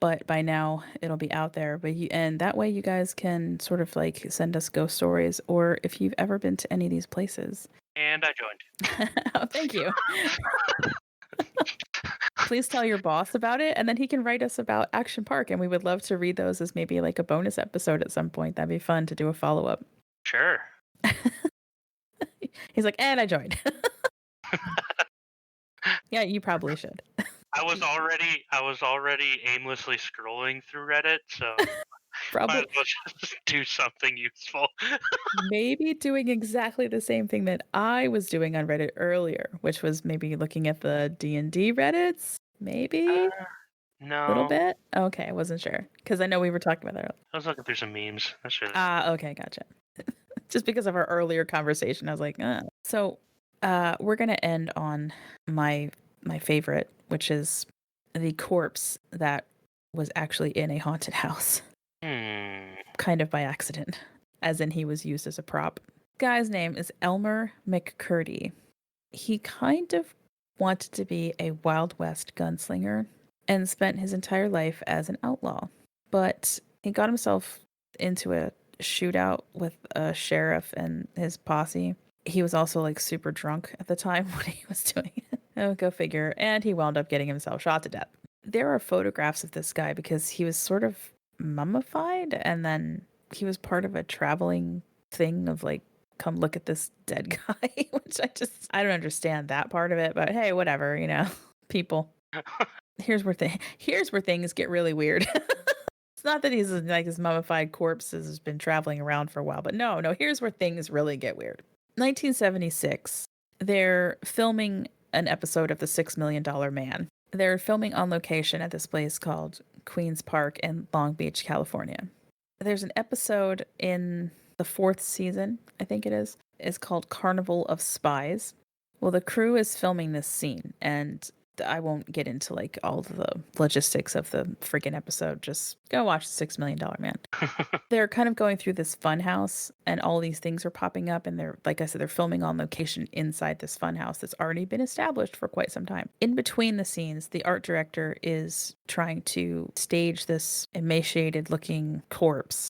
G: But by now, it'll be out there. And that way you guys can sort of like send us ghost stories, or if you've ever been to any of these places.
H: And I joined.
G: Oh, thank you. Please tell your boss about it, and then he can write us about Action Park. And we would love to read those as maybe like a bonus episode at some point. That'd be fun to do a follow-up.
H: Sure.
G: He's like, and I joined. Yeah, you probably should.
H: I was already aimlessly scrolling through Reddit, so
G: Probably.
H: might as well just do something useful.
G: Maybe doing exactly the same thing that I was doing on Reddit earlier, which was maybe looking at the D&D Reddits. Maybe
H: No.
G: a little bit. Okay, I wasn't sure because I know we were talking about that.
H: I was looking through some memes. That's really
G: Okay, gotcha. Just because of our earlier conversation, I was like, So, we're gonna end on my favorite, which is the corpse that was actually in a haunted house. Kind of by accident, as in he was used as a prop. Guy's name is Elmer Mccurdy. He kind of wanted to be a Wild West gunslinger and spent his entire life as an outlaw. But he got himself into a shootout with a sheriff and his posse. He was also like super drunk at the time when he was doing it. Oh, go figure. And he wound up getting himself shot to death. There are photographs of this guy because he was sort of mummified, and then he was part of a traveling thing of like, come look at this dead guy, which I don't understand that part of it, but hey, whatever, you know, people. Here's where things get really weird. It's not that he's like his mummified corpse has been traveling around for a while, but no, here's where things really get weird. 1976, they're filming an episode of The $6 Million Man. They're filming on location at this place called Queens Park in Long Beach, California. There's an episode in the 4th season, I think it is called Carnival of Spies. Well, the crew is filming this scene, and I won't get into like all the logistics of the freaking episode. Just go watch the $6 Million Man. They're kind of going through this fun house and all these things are popping up. And they're, like I said, they're filming on location inside this fun house that's already been established for quite some time. In between the scenes, the art director is trying to stage this emaciated looking corpse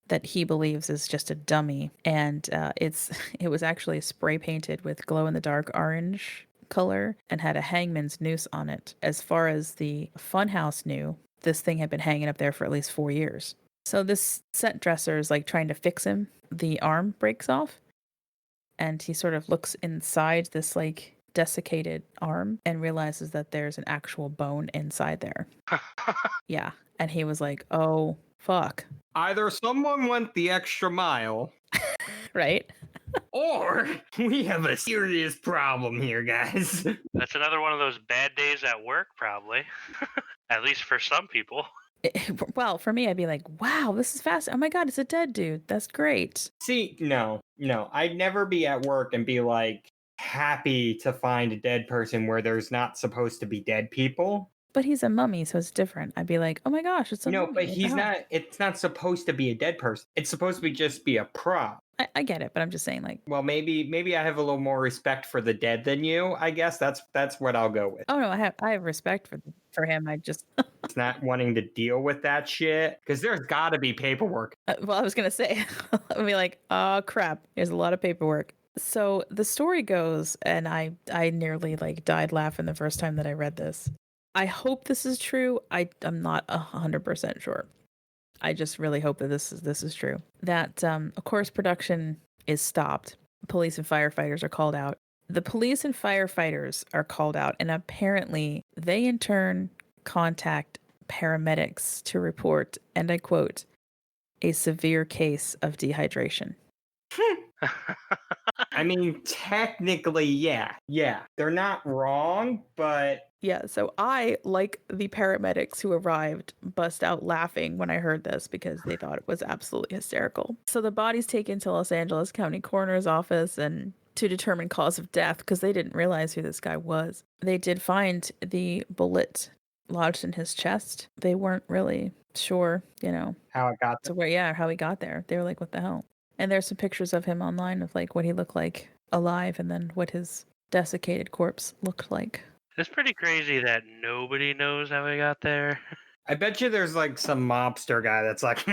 G: that he believes is just a dummy. And it was actually spray painted with glow in the dark orange color and had a hangman's noose on it. As far as the funhouse knew, this thing had been hanging up there for at least 4 years. So this set dresser is like trying to fix him. The arm breaks off and he sort of looks inside this like desiccated arm and realizes that there's an actual bone inside there. Yeah. And he was like, oh, fuck.
F: Either someone went the extra mile,
G: right?
F: Or we have a serious problem here, guys.
H: That's another one of those bad days at work, probably. At least for some people.
G: Well, for me, I'd be like, wow, this is fast. Oh my God, it's a dead dude. That's great.
F: See, no. I'd never be at work and be like happy to find a dead person where there's not supposed to be dead people.
G: But he's a mummy, so it's different. I'd be like, oh my gosh, it's a mummy.
F: No, but he's not, it's not supposed to be a dead person. It's supposed to just be a prop.
G: I get it, but I'm just saying, like,
F: well, maybe I have a little more respect for the dead than you. I guess that's what I'll go with.
G: Oh no, I have respect for him. I just
F: it's not wanting to deal with that shit because there's got to be paperwork.
G: Well, I was gonna say, I'd be like, oh crap, there's a lot of paperwork. So the story goes, and I nearly like died laughing the first time that I read this. I hope this is true. I'm not 100% sure. I just really hope that this is true. That, of course, production is stopped. Police and firefighters are called out. The police and firefighters are called out, and apparently they in turn contact paramedics to report, and I quote, a severe case of dehydration.
F: I mean, technically, yeah. They're not wrong, but...
G: Yeah, so I, like the paramedics who arrived, bust out laughing when I heard this because they thought it was absolutely hysterical. So the body's taken to Los Angeles County Coroner's Office and to determine cause of death because they didn't realize who this guy was. They did find the bullet lodged in his chest. They weren't really sure,
F: how it got
G: there. How he got there. They were like, what the hell? And there's some pictures of him online of like what he looked like alive and then what his desiccated corpse looked like.
H: It's pretty crazy that nobody knows how he got there.
F: I bet you there's like some mobster guy that's like,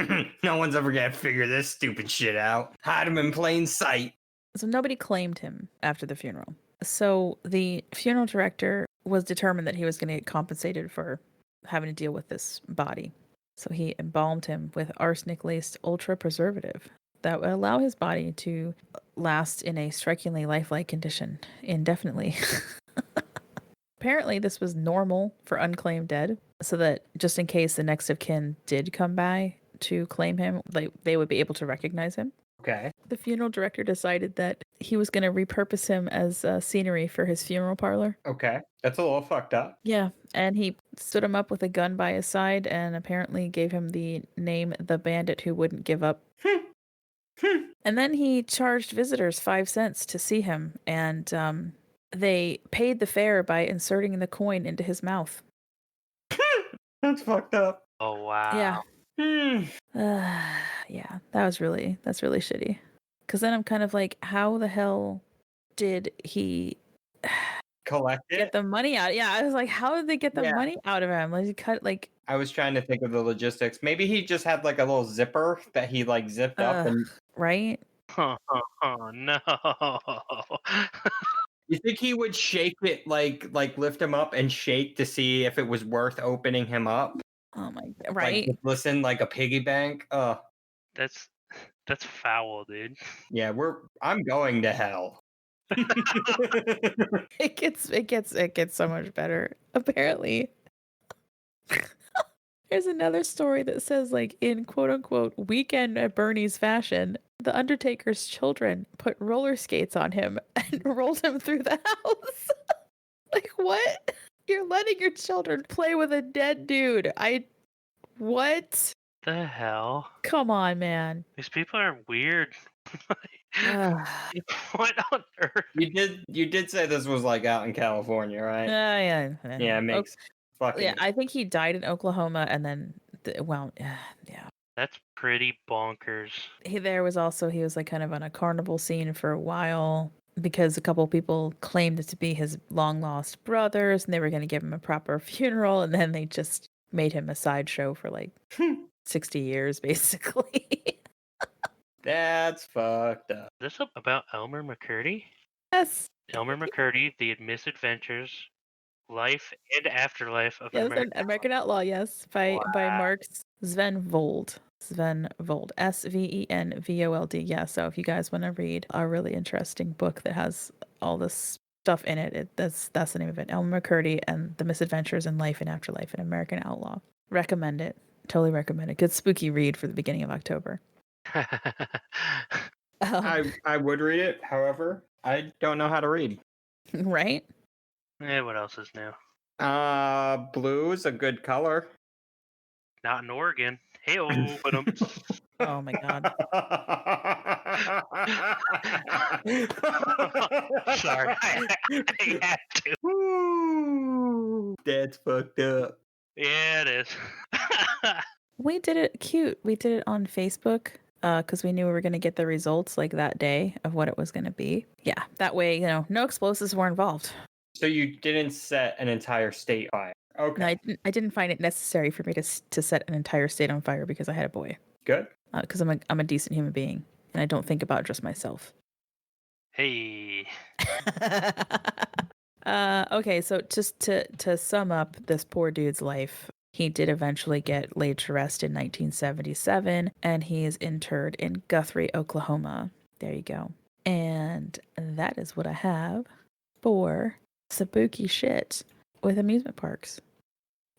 F: no one's ever gonna figure this stupid shit out. Hide him in plain sight.
G: So nobody claimed him after the funeral. So the funeral director was determined that he was going to get compensated for having to deal with this body. So he embalmed him with arsenic-laced ultra preservative that would allow his body to last in a strikingly lifelike condition indefinitely. Apparently, this was normal for unclaimed dead, so that just in case the next of kin did come by to claim him, they would be able to recognize him.
F: Okay.
G: The funeral director decided that he was going to repurpose him as scenery for his funeral parlor.
F: Okay. That's a little fucked up.
G: Yeah, and he stood him up with a gun by his side and apparently gave him the name The Bandit Who Wouldn't Give Up. And then he charged visitors 5 cents to see him, and they paid the fare by inserting the coin into his mouth.
F: That's fucked up.
H: Oh, wow.
G: Yeah. Yeah, that's really shitty. Because then I'm kind of like, how the hell did he
F: collect it?
G: Get the money out? Yeah, I was like, how did they get the money out of him? Like, he cut like.
F: I was trying to think of the logistics. Maybe he just had like a little zipper that he like zipped up and.
G: Right.
H: Oh no.
F: You think he would shake it like lift him up and shake to see if it was worth opening him up?
G: Oh my God! Right.
F: Like, listen, like a piggy bank.
H: That's foul, dude.
F: Yeah, I'm going to hell.
G: It gets so much better. Apparently. There's another story that says, like, in quote unquote weekend at Bernie's fashion, the Undertaker's children put roller skates on him and rolled him through the house. Like, what? You're letting your children play with a dead dude. What?
H: The hell?
G: Come on, man.
H: These people are weird. What on earth?
F: You did say this was like out in California, right?
G: Yeah.
F: Yeah, it makes fucking.
G: Yeah, I think he died in Oklahoma, and then yeah.
H: That's pretty bonkers.
G: He was like kind of on a carnival scene for a while because a couple of people claimed it to be his long lost brothers, and they were going to give him a proper funeral, and then they just made him a sideshow for like 60 years, basically.
F: That's fucked up.
H: Is this about Elmer Mccurdy?
G: Yes.
H: Elmer Mccurdy, The Misadventures, Life and Afterlife of
G: Yes,
H: American
G: American Outlaw, yes, by Mark Svenvold. Svenvold, Svenvold. Yeah, so if you guys want to read a really interesting book that has all this stuff in it, that's the name of it. Elmer Mccurdy and The Misadventures in Life and Afterlife, an American Outlaw. Recommend it. Totally recommend it. Good spooky read for the beginning of October.
F: I would read it. However, I don't know how to read.
G: Right?
H: What else is new?
F: Blue is a good color.
H: Not in Oregon. Hey,
G: oh my god.
H: Sorry, I had to.
F: That's fucked up.
H: Yeah, it is.
G: We did it cute. We did it on Facebook because we knew we were going to get the results like that day of what it was going to be. Yeah, that way, no explosives were involved.
F: So you didn't set an entire state fire. Okay.
G: No, I didn't find it necessary for me to set an entire state on fire because I had a boy.
F: Good.
G: Because I'm a decent human being and I don't think about just myself.
H: Hey.
G: Okay, so just to sum up this poor dude's life, he did eventually get laid to rest in 1977, and he is interred in Guthrie, Oklahoma. There you go. And that is what I have for spooky shit with amusement parks.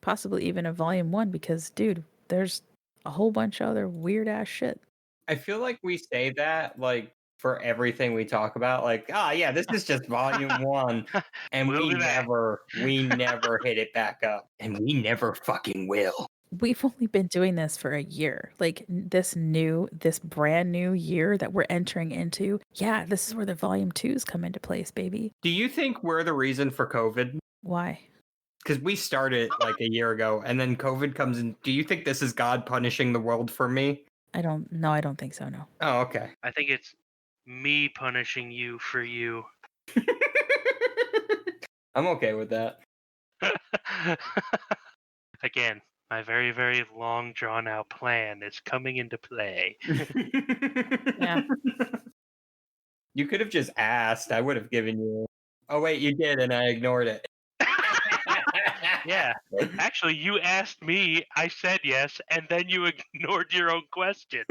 G: Possibly even a volume 1 because, dude, there's a whole bunch of other weird ass shit.
F: I feel like we say that like for everything we talk about, like, yeah, this is just volume 1, and we never hit it back up, and we never fucking will.
G: We've only been doing this for a year. Like this brand new year that we're entering into. Yeah, this is where the volume 2s come into place, baby.
F: Do you think we're the reason for COVID?
G: Why?
F: Because we started like a year ago, and then COVID comes in. Do you think this is God punishing the world for me?
G: I don't think so, no.
F: Oh, okay.
H: I think it's me punishing you for you.
F: I'm okay with that.
H: Again, my very, very long drawn out plan is coming into play.
G: Yeah.
F: You could have just asked. I would have given you. Oh, wait, you did, and I ignored it.
H: Yeah. Actually, you asked me, I said yes, and then you ignored your own question.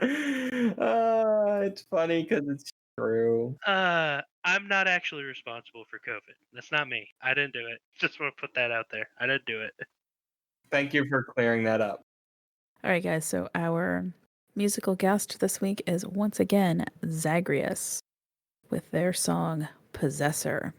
F: It's funny because it's true.
H: I'm not actually responsible for COVID. That's not me. I didn't do it. Just want to put that out there. I didn't do it.
F: Thank you for clearing that up.
G: All right, guys. So our musical guest this week is once again Zagreus with their song Possessor.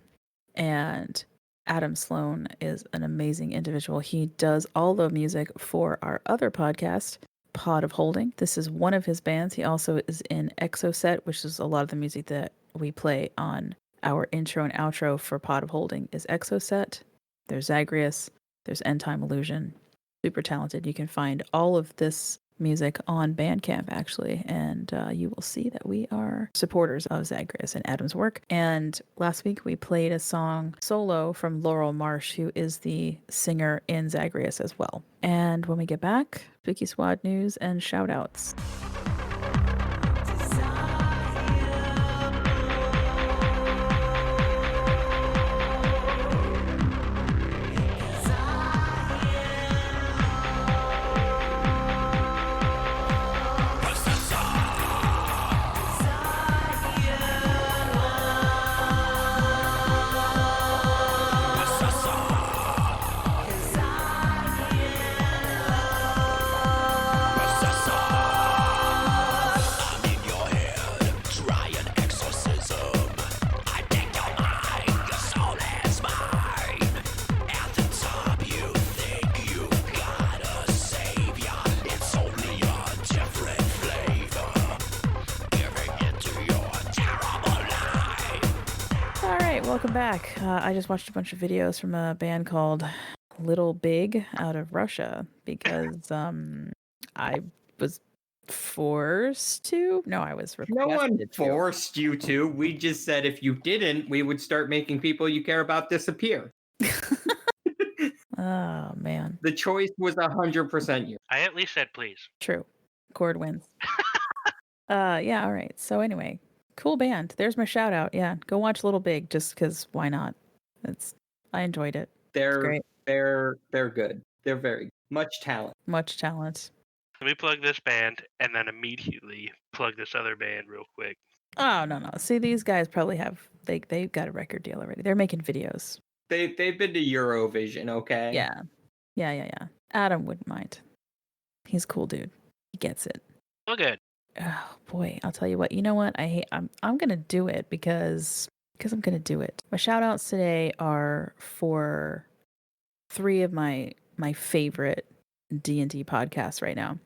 G: And Adam Sloan is an amazing individual. He does all the music for our other podcast, Pod of Holding. This is one of his bands. He also is in Exoset, which is a lot of the music that we play on our intro and outro for Pod of Holding is Exoset. There's Zagreus. There's End Time Illusion. Super talented. You can find all of this music on Bandcamp, actually, and you will see that we are supporters of Zagreus and Adam's work. And last week we played a song solo from Laurel Marsh, who is the singer in Zagreus as well. And when we get back, Spooky Squad news and shout outs. welcome back. I just watched a bunch of videos from a band called Little Big out of Russia because I was forced to. No, I was requested
F: No one
G: to.
F: forced you to. We just said if you didn't, we would start making people you care about disappear.
G: Oh man.
F: The choice was 100% you.
H: I at least said please.
G: True. Cord wins. Yeah, all right. So anyway, cool band. There's my shout out. Yeah, go watch Little Big just because why not? I enjoyed it.
F: They're
G: great.
F: They're good. They're very much talent.
G: Much talent.
H: Let me plug this band and then immediately plug this other band real quick.
G: Oh no. See, these guys probably have they've got a record deal already. They're making videos.
F: They've been to Eurovision, okay?
G: Yeah. Adam wouldn't mind. He's a cool dude. He gets it.
H: Oh, good.
G: Oh boy, I'll tell you what. You know what? I'm gonna do it because I'm gonna do it. My shout outs today are for 3 of my favorite D&D podcasts right now.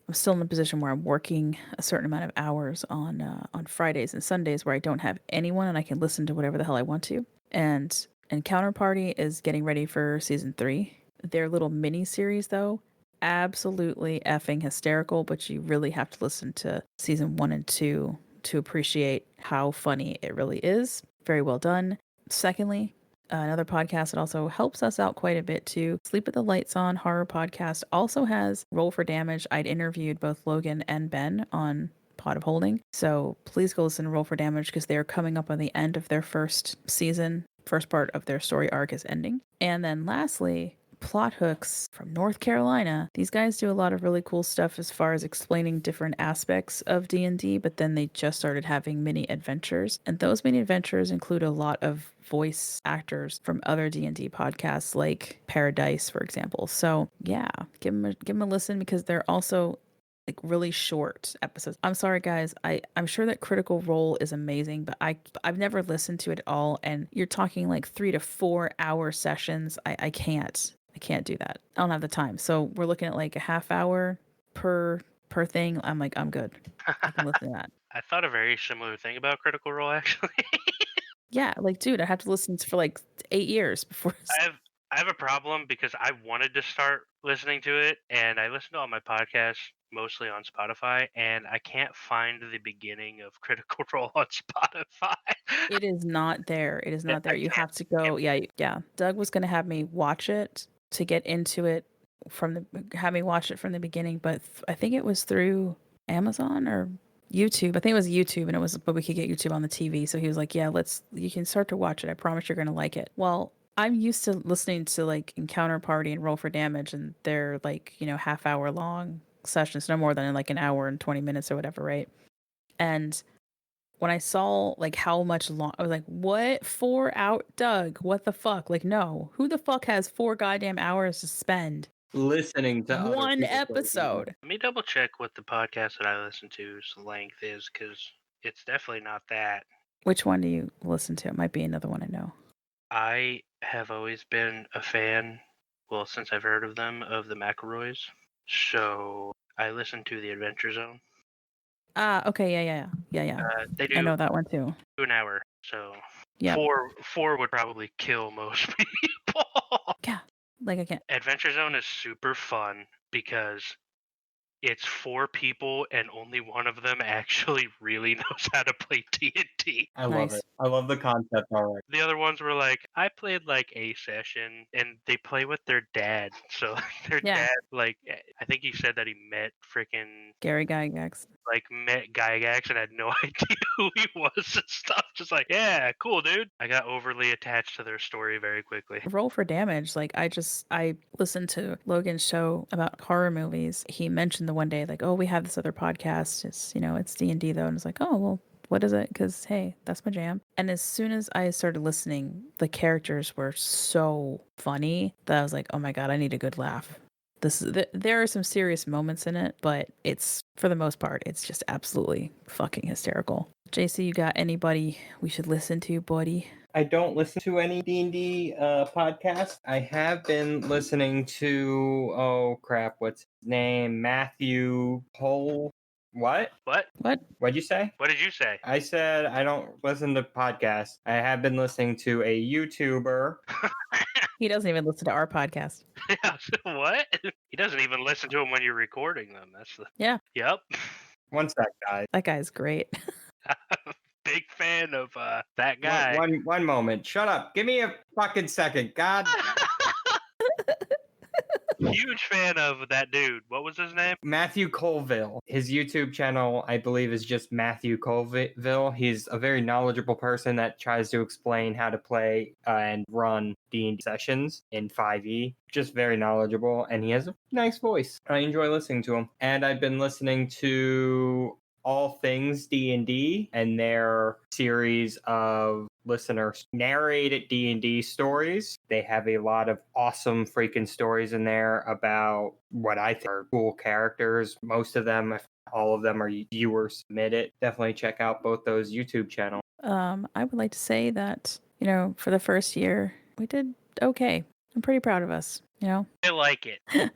G: I'm still in a position where I'm working a certain amount of hours on Fridays and Sundays where I don't have anyone and I can listen to whatever the hell I want to. And Counterparty is getting ready for season 3. Their little mini series though, absolutely effing hysterical, but you really have to listen to season 1 and 2 to appreciate how funny it really is. Very well done. Secondly, another podcast that also helps us out quite a bit too, Sleep with the Lights On horror podcast, also has Roll for Damage. I'd interviewed both Logan and Ben on Pot of Holding, so please go listen to Roll for Damage because they are coming up on the end of their first season. First part of their story arc is ending. And then lastly, Plot Hooks from North Carolina. These guys do a lot of really cool stuff as far as explaining different aspects of D&D, but then they just started having mini adventures. And those mini adventures include a lot of voice actors from other D&D podcasts like Paradise, for example. So yeah, give them a listen because they're also like really short episodes. I'm sorry guys, I'm sure that Critical Role is amazing, but I've never listened to it at all, and you're talking like 3 to 4 hour sessions. I can't do that. I don't have the time. So we're looking at like a half hour per thing. I'm like, I'm good. I can listen to that.
H: I thought a very similar thing about Critical Role, actually.
G: Yeah, like, dude, I have to listen for like 8 years before.
H: I have a problem because I wanted to start listening to it, and I listen to all my podcasts mostly on Spotify, and I can't find the beginning of Critical Role on Spotify.
G: It is not there. It is not there. You have to go. Yeah. Doug was going to have me watch it to get into it have me watch it from the beginning, but I think it was through Amazon or YouTube. I think it was YouTube, but we could get YouTube on the TV. So he was like, yeah, you can start to watch it. I promise you're going to like it. Well, I'm used to listening to like Encounter Party and Roll for Damage, and they're like, half hour long sessions, no more than like an hour and 20 minutes or whatever, right? And when I saw like how much long, I was like, what? 4 hours? Doug, what the fuck? Like, no. Who the fuck has 4 goddamn hours to spend
F: listening to
G: one episode?
H: Let me double check what the podcast that I listen to's length is, because it's definitely not that.
G: Which one do you listen to? It might be another one I know.
H: I have always been a fan, well, since I've heard of them, of the McElroys. So I listen to the Adventure Zone.
G: Okay, yeah.
H: They do.
G: I know that one too.
H: 1 hour, so
G: yeah.
H: Four would probably kill most people.
G: Yeah, like I can't.
H: Adventure Zone is super fun because it's 4 people and only one of them actually really knows how to play D&D.
F: I love it. I love the concept already.
H: The other ones were like, I played like a session, and they play with their dad. So their dad, like, I think he said that he met freaking
G: Gary Gygax.
H: Like, met Gygax and had no idea who he was and stuff. Just like, yeah, cool, dude. I got overly attached to their story very quickly.
G: Roll for Damage. Like, I listened to Logan's show about horror movies. He mentioned the one day, like, oh, we have this other podcast. It's, it's D&D though. And it's like, oh, well, what is it? Because, hey, that's my jam. And as soon as I started listening, the were so funny that I was like, oh my God, I need a good laugh. There are some serious moments in it, but it's, for the most part, it's just absolutely fucking hysterical. JC, you got anybody we should listen to, buddy?
F: I don't listen to any D&D podcast. I have been listening to, what's his name? Matthew Cole. What?
H: What?
F: What'd you say?
H: What did you say?
F: I said I don't listen to podcasts. I have been listening to a YouTuber.
G: He doesn't even listen to our podcast.
H: What? He doesn't even listen to them when you're recording them. That's the.
G: Yeah.
H: Yep.
F: One sec, guys.
G: That guy's great.
H: Big fan of that guy.
F: One moment. Shut up. Give me a fucking second. God.
H: Huge fan of that dude. What was his name?
F: Matthew Colville. His YouTube channel, I believe, is just Matthew Colville. He's a very knowledgeable person that tries to explain how to play and run D&D sessions in 5e. Just very knowledgeable, and he has a nice voice. I enjoy listening to him. And I've been listening to All Things D&D and their series of listeners narrated D&D stories. They have a lot of awesome freaking stories in there about what I think are cool characters. Most of them, if all of them, are viewer submitted. Definitely check out both those YouTube channels.
G: I would like to say that, for the first year, we did okay. I'm pretty proud of us,
H: I like it.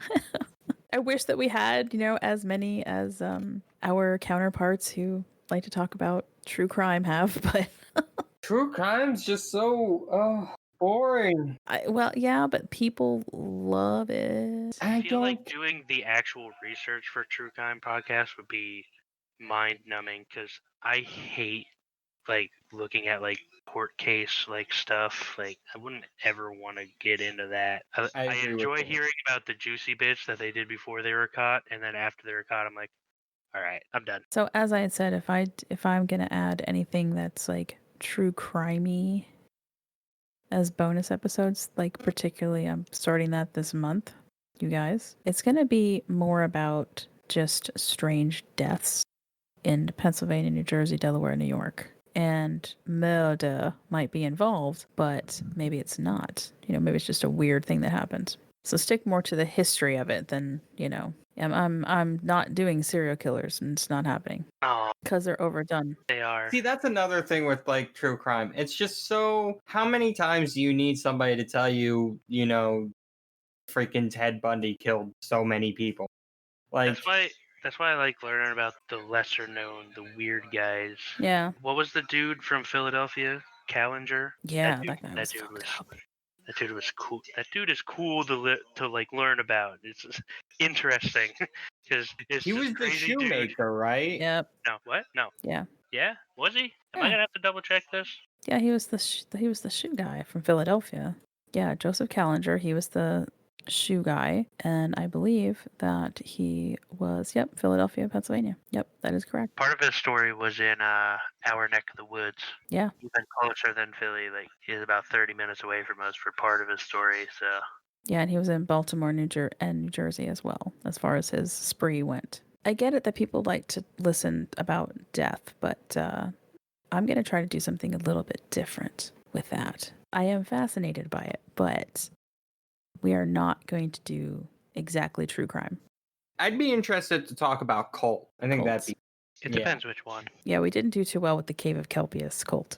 G: I wish that we had, as many as our counterparts who like to talk about true crime have, but
F: true crime's just so boring.
G: Well, yeah, but people love it.
H: I feel like doing the actual research for true crime podcasts would be mind-numbing because I hate looking at court case stuff. I wouldn't ever want to get into that. I enjoy hearing about the juicy bits that they did before they were caught, and then after they were caught, I'm like, all right, I'm done.
G: So as I had said, if I'm gonna add anything that's true crimey as bonus episodes, particularly I'm starting that this month, you guys, it's gonna be more about just strange deaths in Pennsylvania, New Jersey, Delaware, New York. And murder might be involved, but maybe it's not. Maybe it's just a weird thing that happened. So stick more to the history of it than, I'm not doing serial killers and it's not happening.
H: Oh.
G: Because they're overdone.
H: They are.
F: See, that's another thing with true crime. It's just so, how many times do you need somebody to tell you, freaking Ted Bundy killed so many people?
H: That's why I like learning about the lesser known, the weird guys.
G: Yeah.
H: What was the dude from Philadelphia? Callinger?
G: Yeah, that guy was
H: That dude was cool. That dude is cool to learn about. It's interesting because
F: he was the shoemaker,
H: dude.
F: right?
G: Yep.
H: No, what? No.
G: Yeah.
H: Yeah, was he? Am I gonna have to double check this?
G: Yeah, he was the shoe guy from Philadelphia. Yeah, Joseph Callinger. He was the shoe guy, and I believe that he was Philadelphia, Pennsylvania. Yep, that is correct.
H: Part of his story was in our neck of the woods.
G: Yeah,
H: even closer than Philly. He's about 30 minutes away from us for part of his story. So
G: yeah, and he was in Baltimore, New Jersey as well, as far as his spree went. I get it that people like to listen about death, but I'm gonna try to do something a little bit different with that. I am fascinated by it, but we are not going to do exactly true crime.
F: I'd be interested to talk about cult. I think that'd be...
H: It depends which one.
G: Yeah, we didn't do too well with the Cave of Kelpius cult.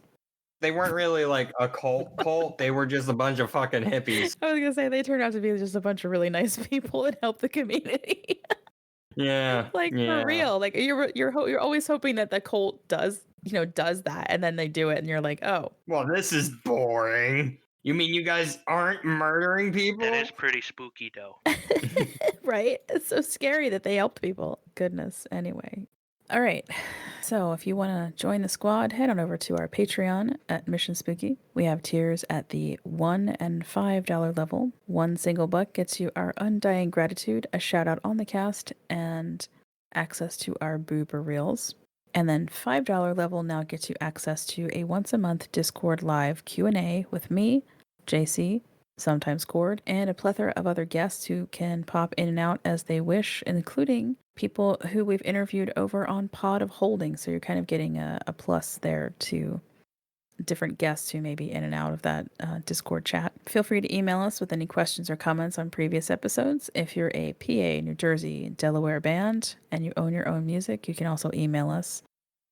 F: They weren't really a cult. They were just a bunch of fucking hippies.
G: I was going to say, they turned out to be just a bunch of really nice people that help the community.
F: Yeah.
G: For real. You're always hoping that the cult does that, and then they do it, and you're like, oh.
F: Well, this is boring. You mean you guys aren't murdering people?
H: That is pretty spooky, though.
G: Right? It's so scary that they helped people. Goodness. Anyway. All right. So if you want to join the squad, head on over to our Patreon at Mission Spooky. We have tiers at the $1 and $5 level. One single buck gets you our undying gratitude, a shout out on the cast, and access to our boober reels. And then $5 level now gets you access to a once a month Discord live Q&A with me, JC, sometimes Cord, and a plethora of other guests who can pop in and out as they wish, including people who we've interviewed over on Pod of Holding. So you're kind of getting a plus there to different guests who may be in and out of that Discord chat. Feel free to email us with any questions or comments on previous episodes. If you're a PA, New Jersey, Delaware band, and you own your own music, you can also email us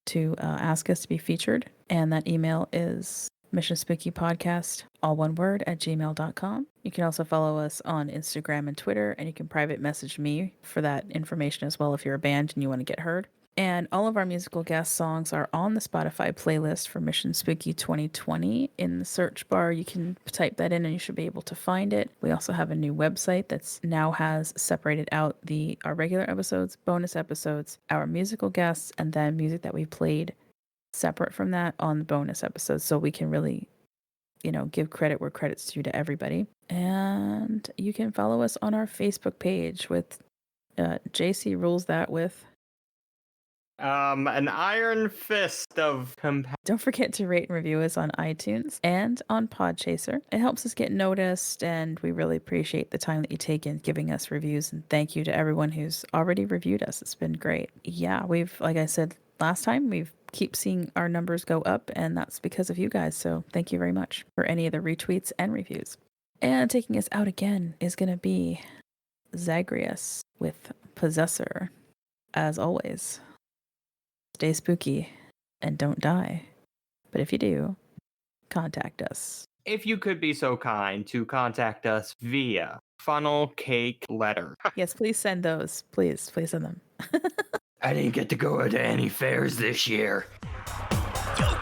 G: to ask us to be featured. And that email is missionspookypodcast, all one word, @gmail.com. You can also follow us on Instagram and Twitter, and you can private message me for that information as well if you're a band and you want to get heard. And all of our musical guest songs are on the Spotify playlist for Mission Spooky 2020. In the search bar, you can type that in and you should be able to find it. We also have a new website that's now has separated out our regular episodes, bonus episodes, our musical guests, and then music that we played separate from that on the bonus episodes. So we can really, give credit where credit's due to everybody. And you can follow us on our Facebook page with JC rules that with
F: an iron fist of compassion.
G: Don't forget to rate and review us on iTunes and on Podchaser. It helps us get noticed, and we really appreciate the time that you take in giving us reviews. And thank you to everyone who's already reviewed us. It's been great. Yeah, like I said last time, we've keep seeing our numbers go up, and that's because of you guys. So thank you very much for any of the retweets and reviews. And taking us out again is going to be Zagreus with Possessor. As always, stay spooky and don't die. But if you do, contact us.
F: If you could be so kind to contact us via funnel cake letter.
G: Yes, please send those. Please send them.
F: I didn't get to go to any fairs this year.
B: Yo,